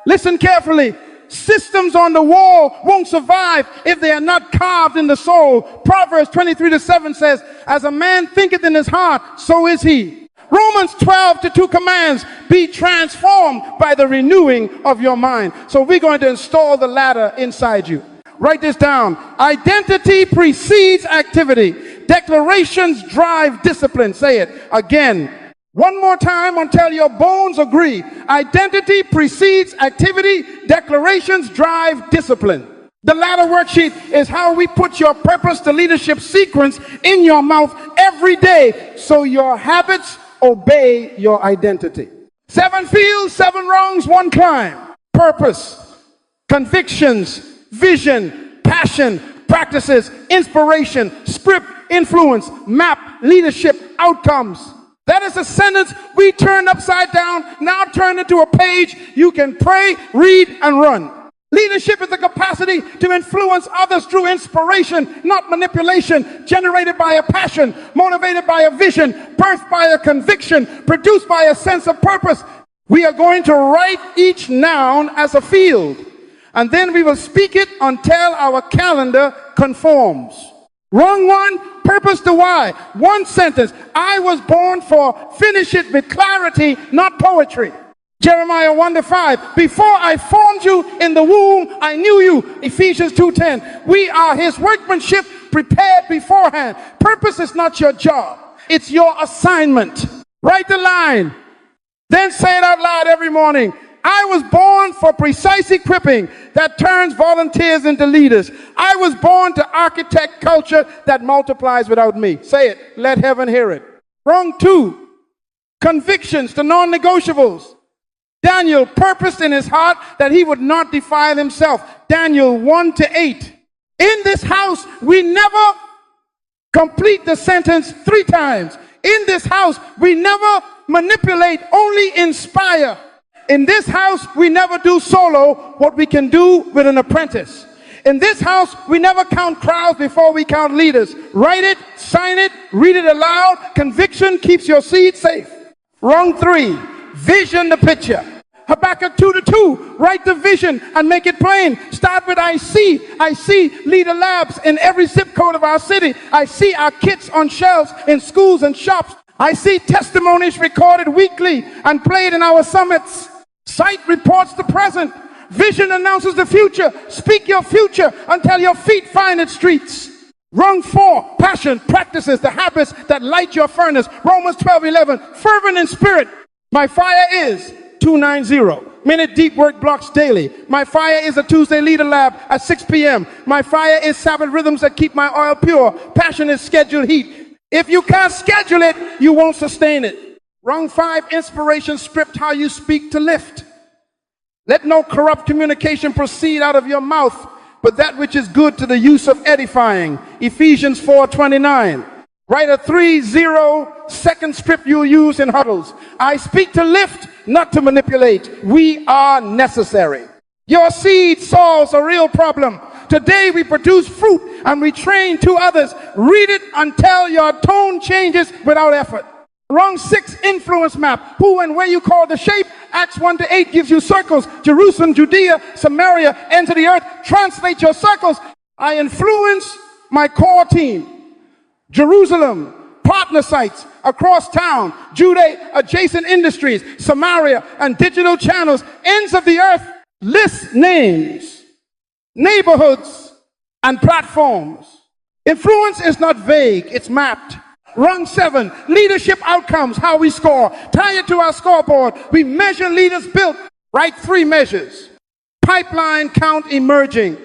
Listen carefully. Systems on the wall won't survive if they are not carved in the soul. Proverbs 23:7 says, as a man thinketh in his heart, so is he. Romans 12:2 commands, be transformed by the renewing of your mind. So we're going to install the ladder inside you. Write this down. Identity precedes activity. Declarations drive discipline. Say it again. 1 more time until your bones agree. Identity precedes activity. Declarations drive discipline. The ladder worksheet is how we put your purpose to leadership sequence in your mouth every day so your habits obey your identity. 7 fields, 7 rungs, 1 climb. Purpose, convictions, vision, passion, practices, inspiration, script, influence, map, leadership, outcomes. That is a sentence we turned upside down, now turned into a page you can pray, read, and run. Leadership is the capacity to influence others through inspiration, not manipulation, generated by a passion, motivated by a vision, birthed by a conviction, produced by a sense of purpose. We are going to write each noun as a field, and then we will speak it until our calendar conforms. Wrong 1, purpose to why. 1 sentence. I was born for, finish it with clarity, not poetry. Jeremiah 1:5. Before I formed you in the womb, I knew you. Ephesians 2:10. We are his workmanship prepared beforehand. Purpose is not your job. It's your assignment. Write the line. Then say it out loud every morning. I was born for precise equipping that turns volunteers into leaders. I was born to architect culture that multiplies without me. Say it. Let heaven hear it. Wrong 2. Convictions to non-negotiables. Daniel purposed in his heart that he would not defile himself. Daniel 1-8. In this house, we never complete the sentence 3 times. In this house, we never manipulate, only inspire. In this house, we never do solo what we can do with an apprentice. In this house, we never count crowds before we count leaders. Write it, sign it, read it aloud. Conviction keeps your seed safe. Wrong 3. Vision the picture. Habakkuk 2:2. Write the vision and make it plain. Start with I see. I see leader labs in every zip code of our city. I see our kits on shelves in schools and shops. I see testimonies recorded weekly and played in our summits. Sight reports the present. Vision announces the future. Speak your future until your feet find its streets. Wrong 4. Passion practices the habits that light your furnace. Romans 12:11. Fervent in spirit. My fire is 290. Minute deep work blocks daily. My fire is a Tuesday leader lab at 6 p.m. My fire is Sabbath rhythms that keep my oil pure. Passion is scheduled heat. If you can't schedule it, you won't sustain it. Wrong 5. Inspiration script how you speak to lift. Let no corrupt communication proceed out of your mouth, but that which is good to the use of edifying. Ephesians 4:29. Write a 3-0 script you'll use in huddles. I speak to lift, not to manipulate. We are necessary. Your seed solves a real problem. Today we produce fruit and we train two others. Read it until your tone changes without effort. Wrong 6 influence map. Who and where you call the shape. Acts 1-8 gives you circles. Jerusalem, Judea, Samaria, ends of the earth. Translate your circles. I influence my core team. Jerusalem, partner sites across town, Judea, adjacent industries, Samaria, and digital channels, ends of the earth, list names, neighborhoods, and platforms. Influence is not vague, it's mapped. Rung 7, leadership outcomes, how we score. Tie it to our scoreboard. We measure leaders built. Write 3 measures. Pipeline count emerging.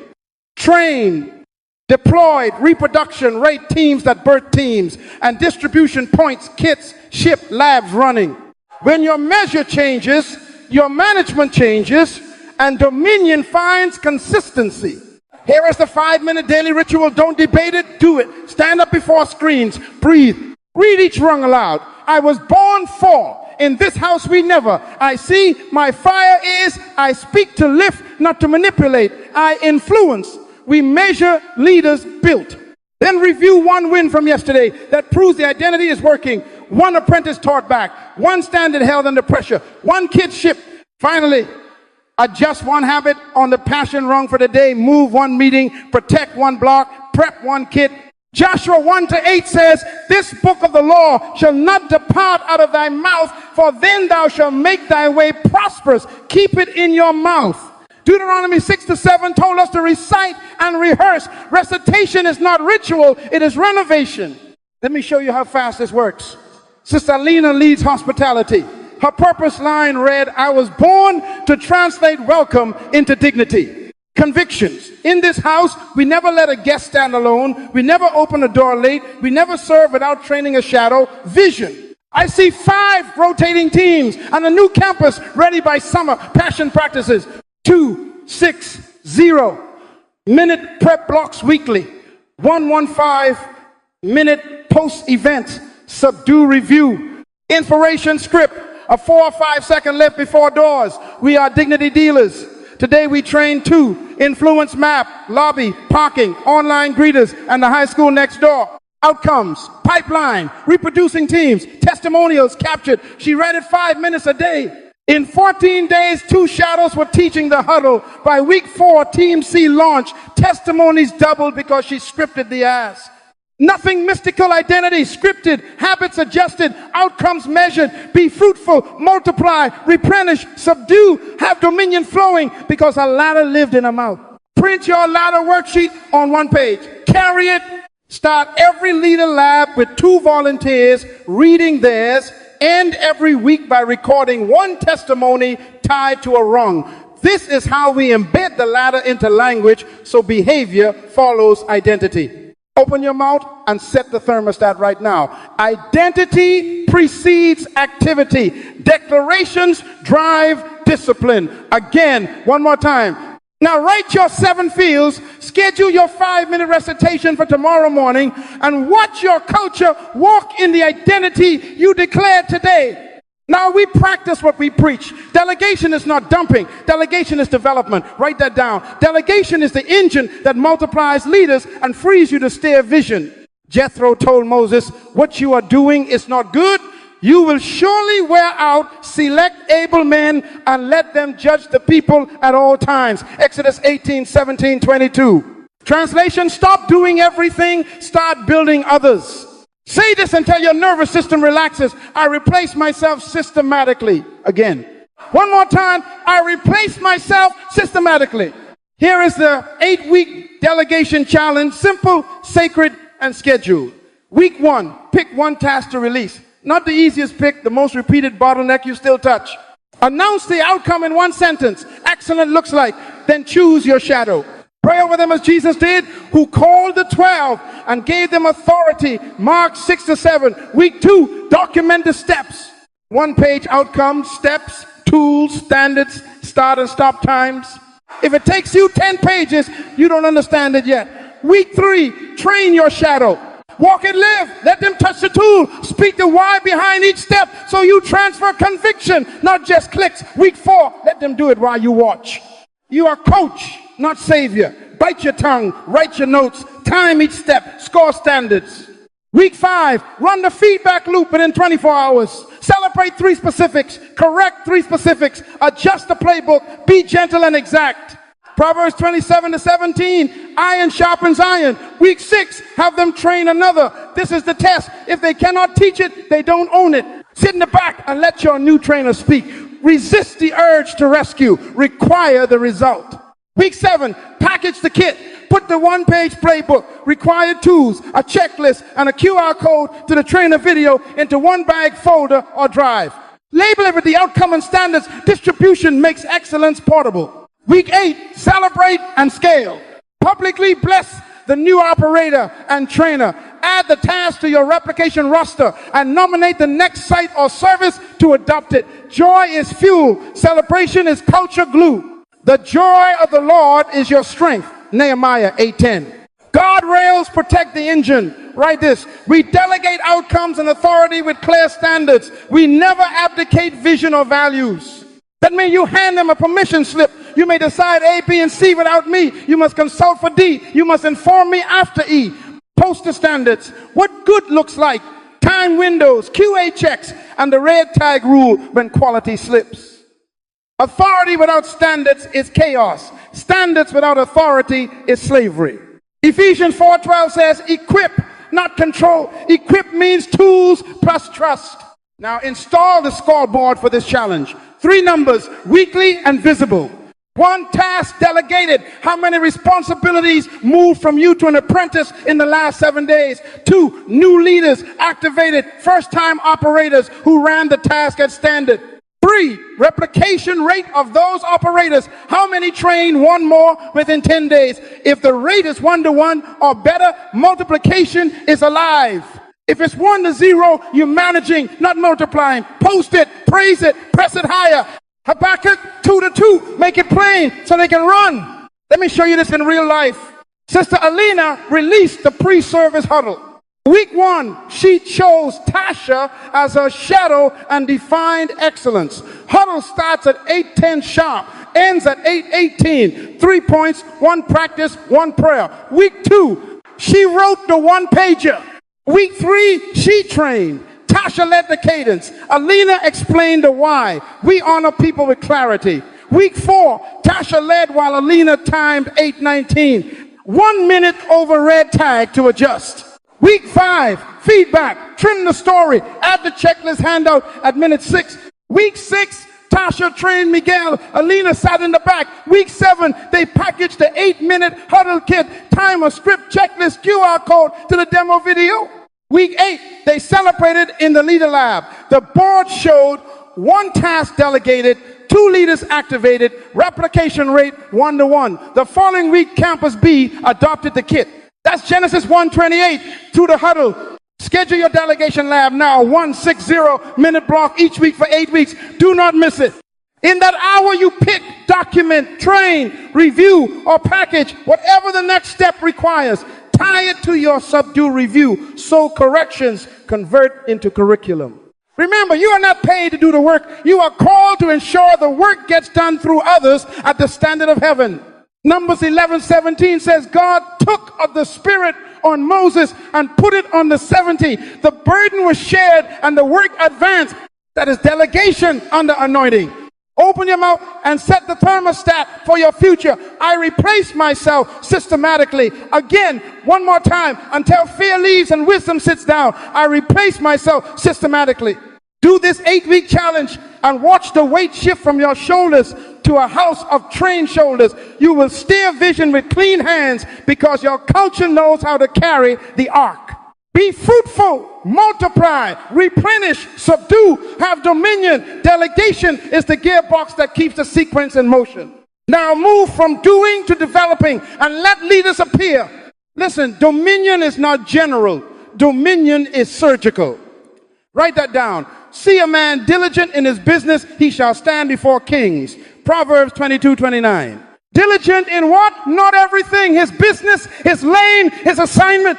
Train, deployed, reproduction, rate teams that birth teams, and distribution points, kits, ship, labs running. When your measure changes, your management changes, and dominion finds consistency. Here is the 5-minute daily ritual. Don't debate it, do it. Stand up before screens, breathe. Read each rung aloud. I was born for. In this house we never. I see my fire is. I speak to lift, not to manipulate. I influence. We measure leaders built. Then review 1 win from yesterday that proves the identity is working. 1 apprentice taught back. 1 standard held under pressure. 1 kid shipped. Finally, adjust 1 habit on the passion rung for the day. Move 1 meeting. Protect 1 block. Prep 1 kit. Joshua 1-8 says, this book of the law shall not depart out of thy mouth, for then thou shalt make thy way prosperous. Keep it in your mouth. Deuteronomy 6-7 told us to recite and rehearse. Recitation is not ritual, it is renovation. Let me show you how fast this works. Sister Lena leads hospitality. Her purpose line read, I was born to translate welcome into dignity. Convictions. In this house, we never let a guest stand alone. We never open a door late. We never serve without training a shadow. Vision. I see 5 rotating teams and a new campus ready by summer. Passion practices. 2-6-0 minute prep blocks weekly. 1-1-5-minute post events. Subdue review. Inspiration script. A 4 or 5 second lift before doors. We are dignity dealers. Today we train 2, influence map, lobby, parking, online greeters, and the high school next door. Outcomes, pipeline, reproducing teams, testimonials captured. She read it 5 minutes a day. In 14 days, 2 shadows were teaching the huddle. By week 4, Team C launched. Testimonies doubled because she scripted the ask. Nothing mystical, identity scripted, habits adjusted, outcomes measured. Be fruitful, multiply, replenish, subdue, have dominion flowing, because a ladder lived in her mouth. Print your ladder worksheet on 1 page. Carry it. Start every leader lab with 2 volunteers reading theirs. End every week by recording 1 testimony tied to a rung. This is how we embed the ladder into language so behavior follows identity. Open your mouth and set the thermostat right now. Identity precedes activity. Declarations drive discipline. Again, 1 more time. Now write your 7 fields, schedule your 5-minute recitation for tomorrow morning, and watch your culture walk in the identity you declared today. Now we practice what we preach. Delegation is not dumping. Delegation is development. Write that down. Delegation is the engine that multiplies leaders and frees you to steer vision. Jethro told Moses, what you are doing is not good. You will surely wear out. Select able men and let them judge the people at all times. Exodus 18:17-22. Translation, stop doing everything. Start building others. Say this until your nervous system relaxes. I replace myself systematically. Again. 1 more time. I replace myself systematically. Here is the 8-week delegation challenge. Simple, sacred, and scheduled. Week 1, pick 1 task to release. Not the easiest pick, the most repeated bottleneck you still touch. Announce the outcome in 1 sentence. Excellent looks like. Then choose your shadow. Pray over them as Jesus did, who called the 12 and gave them authority. Mark 6-7. Week 2, document the steps. 1-page outcomes, steps, tools, standards, start and stop times. If it takes you 10 pages, you don't understand it yet. Week 3, train your shadow. Walk and live. Let them touch the tool. Speak the why behind each step so you transfer conviction, not just clicks. Week 4, let them do it while you watch. You are coach, not savior. Bite your tongue, write your notes, time each step, score standards. Week 5, run the feedback loop within 24 hours. Celebrate 3 specifics, correct 3 specifics, adjust the playbook, be gentle and exact. Proverbs 27-17, iron sharpens iron. Week 6, have them train another. This is the test. If they cannot teach it, they don't own it. Sit in the back and let your new trainer speak. Resist the urge to rescue. Require the result. Week 7, package the kit. Put the 1-page playbook, required tools, a checklist, and a QR code to the trainer video into one bag, folder, or drive. Label it with the outcome and standards. Distribution makes excellence portable. Week 8, celebrate and scale. Publicly bless the new operator and trainer. Add the task to your replication roster and nominate the next site or service to adopt it. Joy is fuel. Celebration is culture glue. The joy of the Lord is your strength. Nehemiah 8:10. Guardrails protect the engine. Write this. We delegate outcomes and authority with clear standards. We never abdicate vision or values. That means you hand them a permission slip. You may decide A, B, and C without me. You must consult for D. You must inform me after E. Poster standards. What good looks like. Time windows, QA checks, and the red tag rule when quality slips. Authority without standards is chaos. Standards without authority is slavery. Ephesians 4:12 says, equip, not control. Equip means tools plus trust. Now install the scoreboard for this challenge. 3 numbers, weekly and visible. 1 task delegated. How many responsibilities moved from you to an apprentice in the last 7 days? 2, new leaders activated, first-time operators who ran the task at standard. 3, replication rate of those operators. How many train 1 more within 10 days? If the rate is 1-to-1 or better, multiplication is alive. If it's 1-to-0, you're managing, not multiplying. Post it, praise it, press it higher. Habakkuk 2-to-2, make it plain so they can run. Let me show you this in real life. Sister Alina released the pre-service huddle. Week 1, she chose Tasha as her shadow and defined excellence. Huddle starts at 8:10 sharp, ends at 8:18. 3 points, 1 practice, 1 prayer. Week 2, she wrote the 1-pager. Week 3, she trained. Tasha led the cadence. Alina explained the why. We honor people with clarity. Week 4, Tasha led while Alina timed 8:19. 1 minute over red tag to adjust. Week 5, feedback, trim the story, add the checklist handout at minute 6. Week 6, Tasha trained Miguel, Alina sat in the back. Week 7, they packaged the 8-minute huddle kit, timer, script, checklist, QR code to the demo video. Week 8, they celebrated in the leader lab. The board showed 1 task delegated, 2 leaders activated, replication rate 1-to-1. The following week, Campus B adopted the kit. That's Genesis 1:28 through the huddle. Schedule your delegation lab now. 1 60-minute block each week for 8 weeks. Do not miss it. In that hour, you pick, document, train, review, or package whatever the next step requires. Tie it to your subdue review so corrections convert into curriculum. Remember, you are not paid to do the work. You are called to ensure the work gets done through others at the standard of heaven. Numbers 11:17 says, God took of the Spirit on Moses and put it on the 70. The burden was shared and the work advanced. That is delegation under anointing. Open your mouth and set the thermostat for your future. I replace myself systematically. Again, one more time, until fear leaves and wisdom sits down. I replace myself systematically. Do this 8-week challenge and watch the weight shift from your shoulders to a house of trained shoulders. You will steer vision with clean hands because your culture knows how to carry the ark. Be fruitful, multiply, replenish, subdue, have dominion. Delegation is the gearbox that keeps the sequence in motion. Now move from doing to developing and let leaders appear. Listen, dominion is not general. Dominion is surgical. Write that down. See a man diligent in his business, he shall stand before kings. Proverbs 22:29. Diligent in what? Not everything. His business, his lane, his assignment.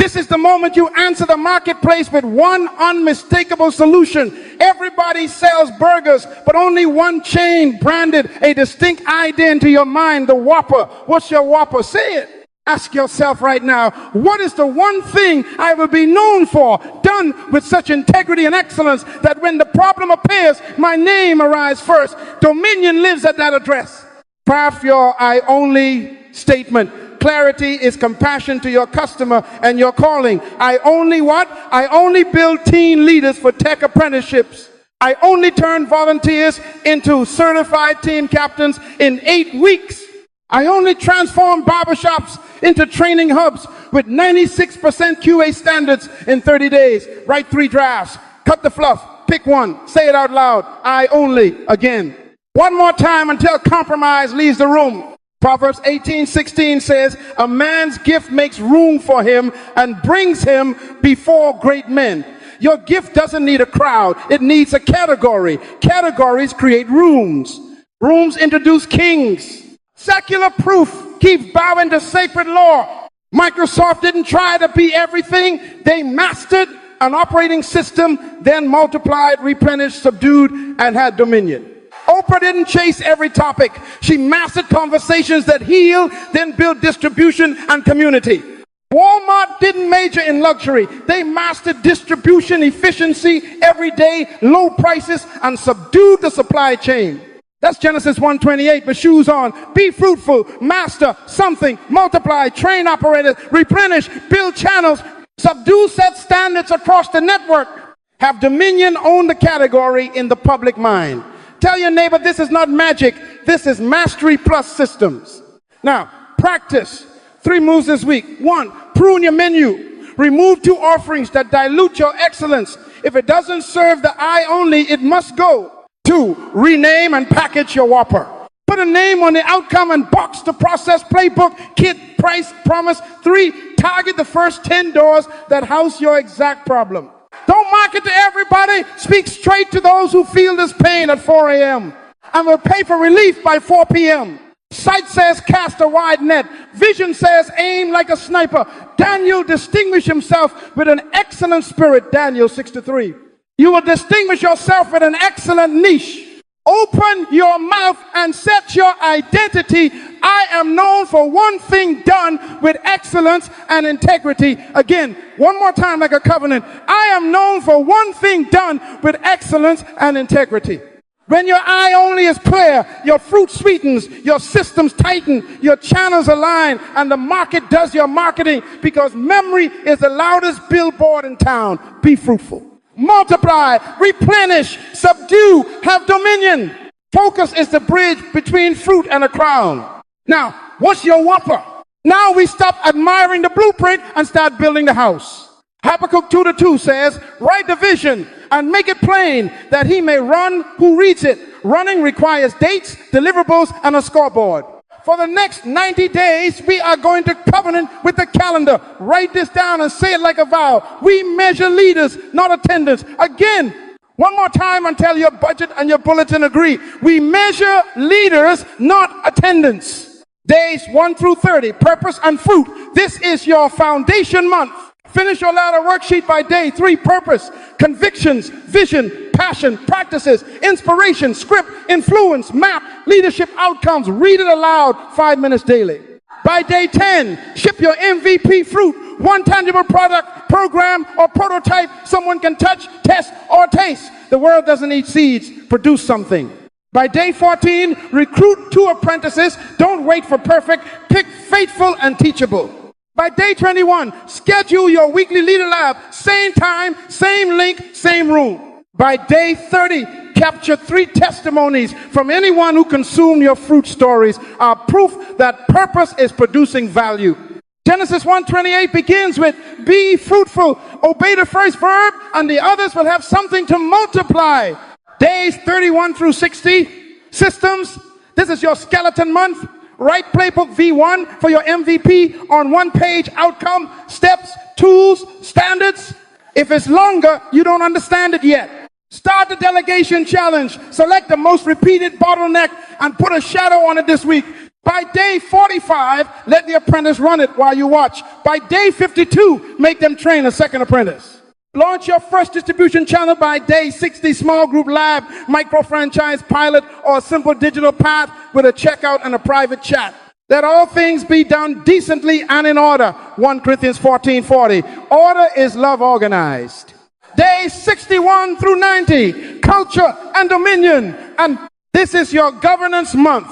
This is the moment you answer the marketplace with one unmistakable solution. Everybody sells burgers, but only one chain branded a distinct idea into your mind, the Whopper. What's your Whopper? Say it. Ask yourself right now, what is the one thing I will be known for, done with such integrity and excellence that when the problem appears, my name arrives first. Dominion lives at that address. Craft your I only statement. Clarity is compassion to your customer and your calling. I only what? I only build teen leaders for tech apprenticeships. I only turn volunteers into certified team captains in 8 weeks. I only transform barbershops into training hubs with 96% QA standards in 30 days. Write 3 drafts. Cut the fluff. Pick one. Say it out loud. I only. Again. One more time until compromise leaves the room. Proverbs 18:16 says, a man's gift makes room for him and brings him before great men. Your gift doesn't need a crowd. It needs a category. Categories create rooms. Rooms introduce kings. Secular proof keeps bowing to sacred law. Microsoft didn't try to be everything. They mastered an operating system, then multiplied, replenished, subdued, and had dominion. Oprah didn't chase every topic. She mastered conversations that heal, then built distribution and community. Walmart didn't major in luxury. They mastered distribution, efficiency, everyday, low prices, and subdued the supply chain. That's Genesis 1:28, with shoes on. Be fruitful, master something, multiply, train operators, replenish, build channels, subdue, set standards across the network. Have dominion, own the category in the public mind. Tell your neighbor, this is not magic. This is mastery plus systems. Now, practice. 3 moves this week. 1, prune your menu. Remove 2 offerings that dilute your excellence. If it doesn't serve the I only, it must go. 2, rename and package your Whopper. Put a name on the outcome and box the process, playbook, kit, price, promise. 3, target the first 10 doors that house your exact problem. Don't market to everybody. Speak straight to those who feel this pain at 4 a.m. and will pay for relief by 4 p.m. Sight says cast a wide net. Vision says aim like a sniper. Daniel distinguished himself with an excellent spirit. Daniel 6:3. You will distinguish yourself with an excellent niche. Open your mouth and set your identity. I am known for one thing done with excellence and integrity. Again, one more time like a covenant. I am known for one thing done with excellence and integrity. When your I only is clear, your fruit sweetens, your systems tighten, your channels align, and the market does your marketing, because memory is the loudest billboard in town. Be fruitful. Multiply, replenish, subdue, have dominion. Focus is the bridge between fruit and a crown. Now, what's your Whopper? Now we stop admiring the blueprint and start building the house. Habakkuk 2:2 says, write the vision and make it plain that he may run who reads it. Running requires dates, deliverables, and a scoreboard. For the next 90 days, we are going to covenant with the calendar. Write this down and say it like a vow. We measure leaders, not attendance. Again, one more time until your budget and your bulletin agree. We measure leaders, not attendance. Days 1 through 30, purpose and fruit. This is your foundation month. Finish your ladder worksheet by day 3, purpose, convictions, vision, passion, practices, inspiration, script, influence, map, leadership outcomes. Read it aloud 5 minutes daily. By day 10, ship your MVP fruit, one tangible product, program, or prototype someone can touch, test, or taste. The world doesn't need seeds. Produce something. By day 14, recruit 2 apprentices. Don't wait for perfect. Pick faithful and teachable. By day 21, schedule your weekly leader lab. Same time, same link, same room. By day 30, capture 3 testimonies from anyone who consumed your fruit stories are proof that purpose is producing value. Genesis 1:28 begins with, be fruitful, obey the first verb, and the others will have something to multiply. Days 31 through 60, systems. This is your skeleton month. Write playbook V1 for your MVP on 1-page outcome, steps, tools, standards. If it's longer, you don't understand it yet. Start the delegation challenge. Select the most repeated bottleneck and put a shadow on it this week. By day 45, let the apprentice run it while you watch. By day 52, make them train a second apprentice. Launch your first distribution channel by day 60, small group lab, micro franchise pilot, or a simple digital path with a checkout and a private chat. Let all things be done decently and in order. 1 Corinthians 14:40. Order is love organized. Days 61 through 90, culture and dominion. And this is your governance month.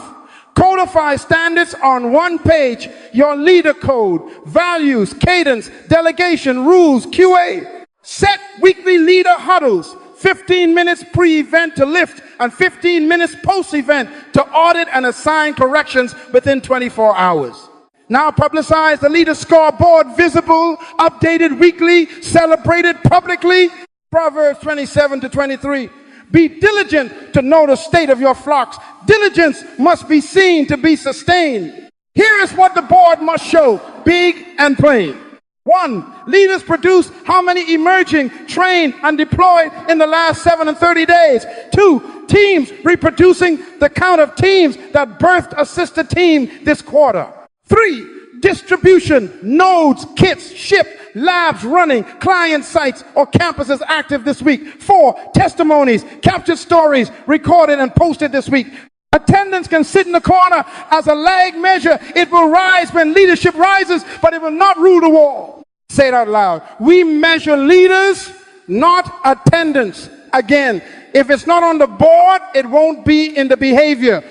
Codify standards on one page, your leader code, values, cadence, delegation, rules, QA. Set weekly leader huddles, 15 minutes pre-event to lift and 15 minutes post-event to audit and assign corrections within 24 hours. Now publicize the leader scoreboard, visible, updated weekly, celebrated publicly. Proverbs 27-23. Be diligent to know the state of your flocks. Diligence must be seen to be sustained. Here is what the board must show, big and plain. 1, leaders produce how many emerging, trained, and deployed in the last 7 and 30 days. 2, teams reproducing the count of teams that birthed a sister team this quarter. 3, distribution, nodes, kits, shipped, labs running, client sites or campuses active this week. 4, testimonies, captured stories, recorded and posted this week. Attendance can sit in the corner as a lag measure. It will rise when leadership rises, but it will not rule the wall. Say it out loud. We measure leaders, not attendance. Again, if it's not on the board, it won't be in the behavior.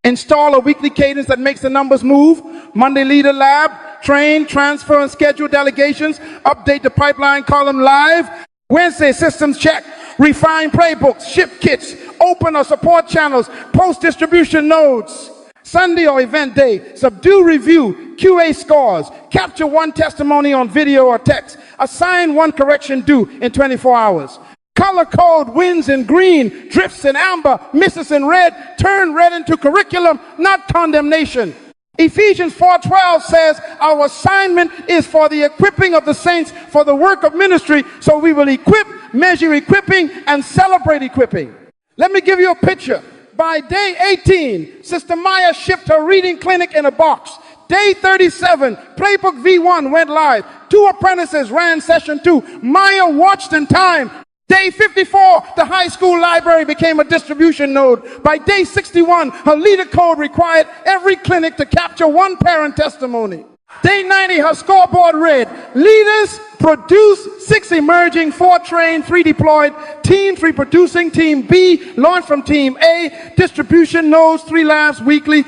Install a weekly cadence that makes the numbers move. Monday leader lab, train, transfer, and schedule delegations. Update the pipeline column live. Wednesday systems check. Refine playbooks, ship kits, open or support channels, post distribution nodes. Sunday or event day, subdue review, QA scores, capture 1 testimony on video or text, assign 1 correction due in 24 hours. Color code wins in green, drifts in amber, misses in red, turn red into curriculum, not condemnation. Ephesians 4:12 says our assignment is for the equipping of the saints for the work of ministry, so we will equip, measure equipping, and celebrate equipping. Let me give you a picture. By day 18, Sister Maya shipped her reading clinic in a box. Day 37, Playbook V1 went live. 2 apprentices ran session 2. Maya watched in time. Day 54, the high school library became a distribution node. By day 61, her leader code required every clinic to capture 1 parent testimony. Day 90, her scoreboard read, leaders produce 6 emerging, 4 trained, 3 deployed, teams reproducing, team B, launched from team A, distribution nodes, 3 labs weekly,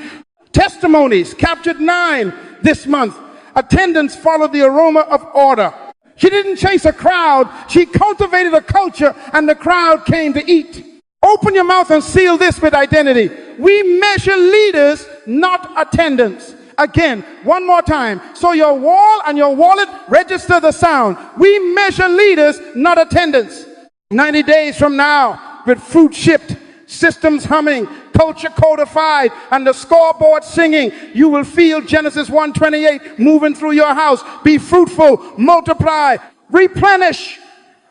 testimonies captured 9 this month. Attendance followed the aroma of order. She didn't chase a crowd, she cultivated a culture, and the crowd came to eat. Open your mouth and seal this with identity. We measure leaders, not attendance. Again, one more time. So your wall and your wallet register the sound. We measure leaders, not attendance. 90 days from now, with fruit shipped, systems humming, culture codified, and the scoreboard singing, you will feel Genesis 1:28 moving through your house. Be fruitful, multiply, replenish,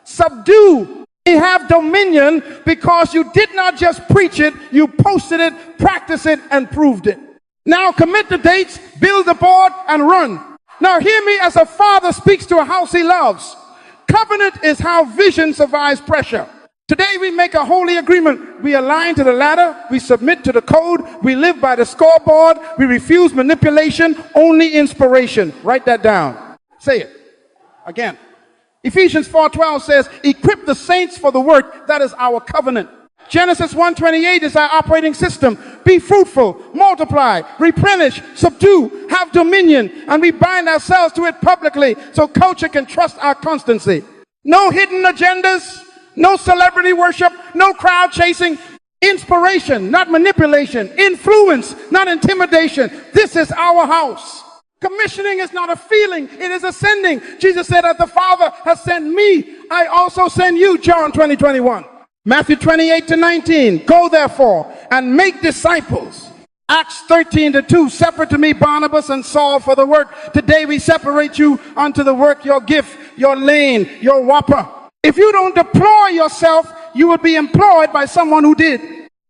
subdue. You have dominion because you did not just preach it, you posted it, practiced it, and proved it. Now commit the dates, build the board, and run. Now hear me as a father speaks to a house he loves. Covenant is how vision survives pressure. Today we make a holy agreement. We align to the ladder, we submit to the code, we live by the scoreboard, we refuse manipulation, only inspiration. Write that down. Say it again. Ephesians 4:12 says, equip the saints for the work. That is our covenant. Genesis 1:28 is our operating system. Be fruitful, multiply, replenish, subdue, have dominion, and we bind ourselves to it publicly so culture can trust our constancy. No hidden agendas, no celebrity worship, no crowd chasing. Inspiration, not manipulation. Influence, not intimidation. This is our house. Commissioning is not a feeling, it is a sending. Jesus said that the Father has sent me, I also send you, John 20:21. Matthew 28:19, go therefore and make disciples. Acts 13:2, separate to me Barnabas and Saul for the work. Today we separate you unto the work, your gift, your lane, your whopper. If you don't deploy yourself, you will be employed by someone who did.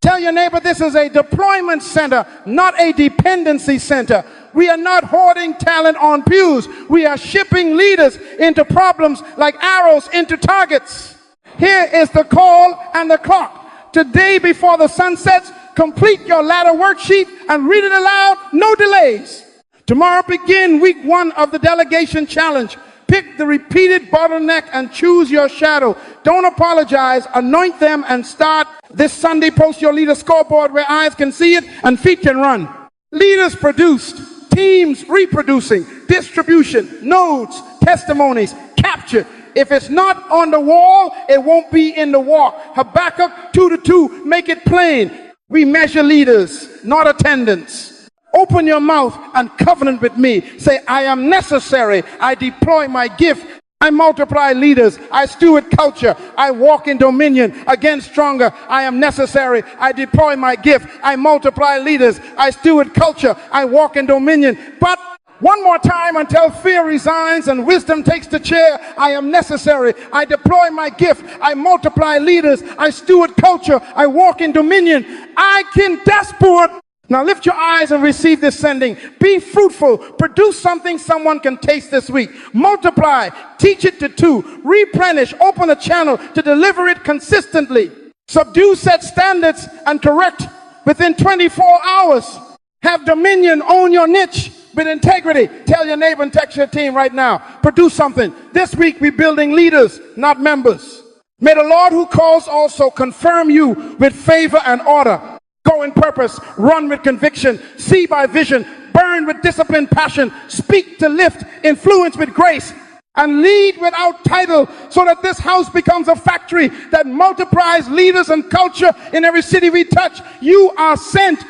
Tell your neighbor this is a deployment center, not a dependency center. We are not hoarding talent on pews. We are shipping leaders into problems like arrows into targets. Here is the call and the clock. Today before the sun sets, complete your ladder worksheet and read it aloud, no delays. Tomorrow begin week 1 of the delegation challenge. Pick the repeated bottleneck and choose your shadow. Don't apologize. Anoint them and start this Sunday. Post your leader scoreboard where eyes can see it and feet can run. Leaders produced, teams reproducing, distribution, nodes, testimonies, captured. If it's not on the wall, it won't be in the walk. Habakkuk 2:2, make it plain. We measure leaders, not attendance. Open your mouth and covenant with me. Say, I am necessary. I deploy my gift. I multiply leaders. I steward culture. I walk in dominion. Again, stronger. I am necessary. I deploy my gift. I multiply leaders. I steward culture. I walk in dominion. But one more time until fear resigns and wisdom takes the chair. I am necessary. I deploy my gift. I multiply leaders. I steward culture. I walk in dominion. I can dashboard. Now lift your eyes and receive this sending. Be fruitful. Produce something someone can taste this week. Multiply. Teach it to 2. Replenish. Open a channel to deliver it consistently. Subdue, set standards, and correct within 24 hours. Have dominion. Own your niche with integrity. Tell your neighbor and text your team right now. Produce something. This week we're building leaders, not members. May the Lord who calls also confirm you with favor and order. Go in purpose, run with conviction, see by vision, burn with disciplined passion, speak to lift, influence with grace, and lead without title, so that this house becomes a factory that multiplies leaders and culture in every city we touch. You are sent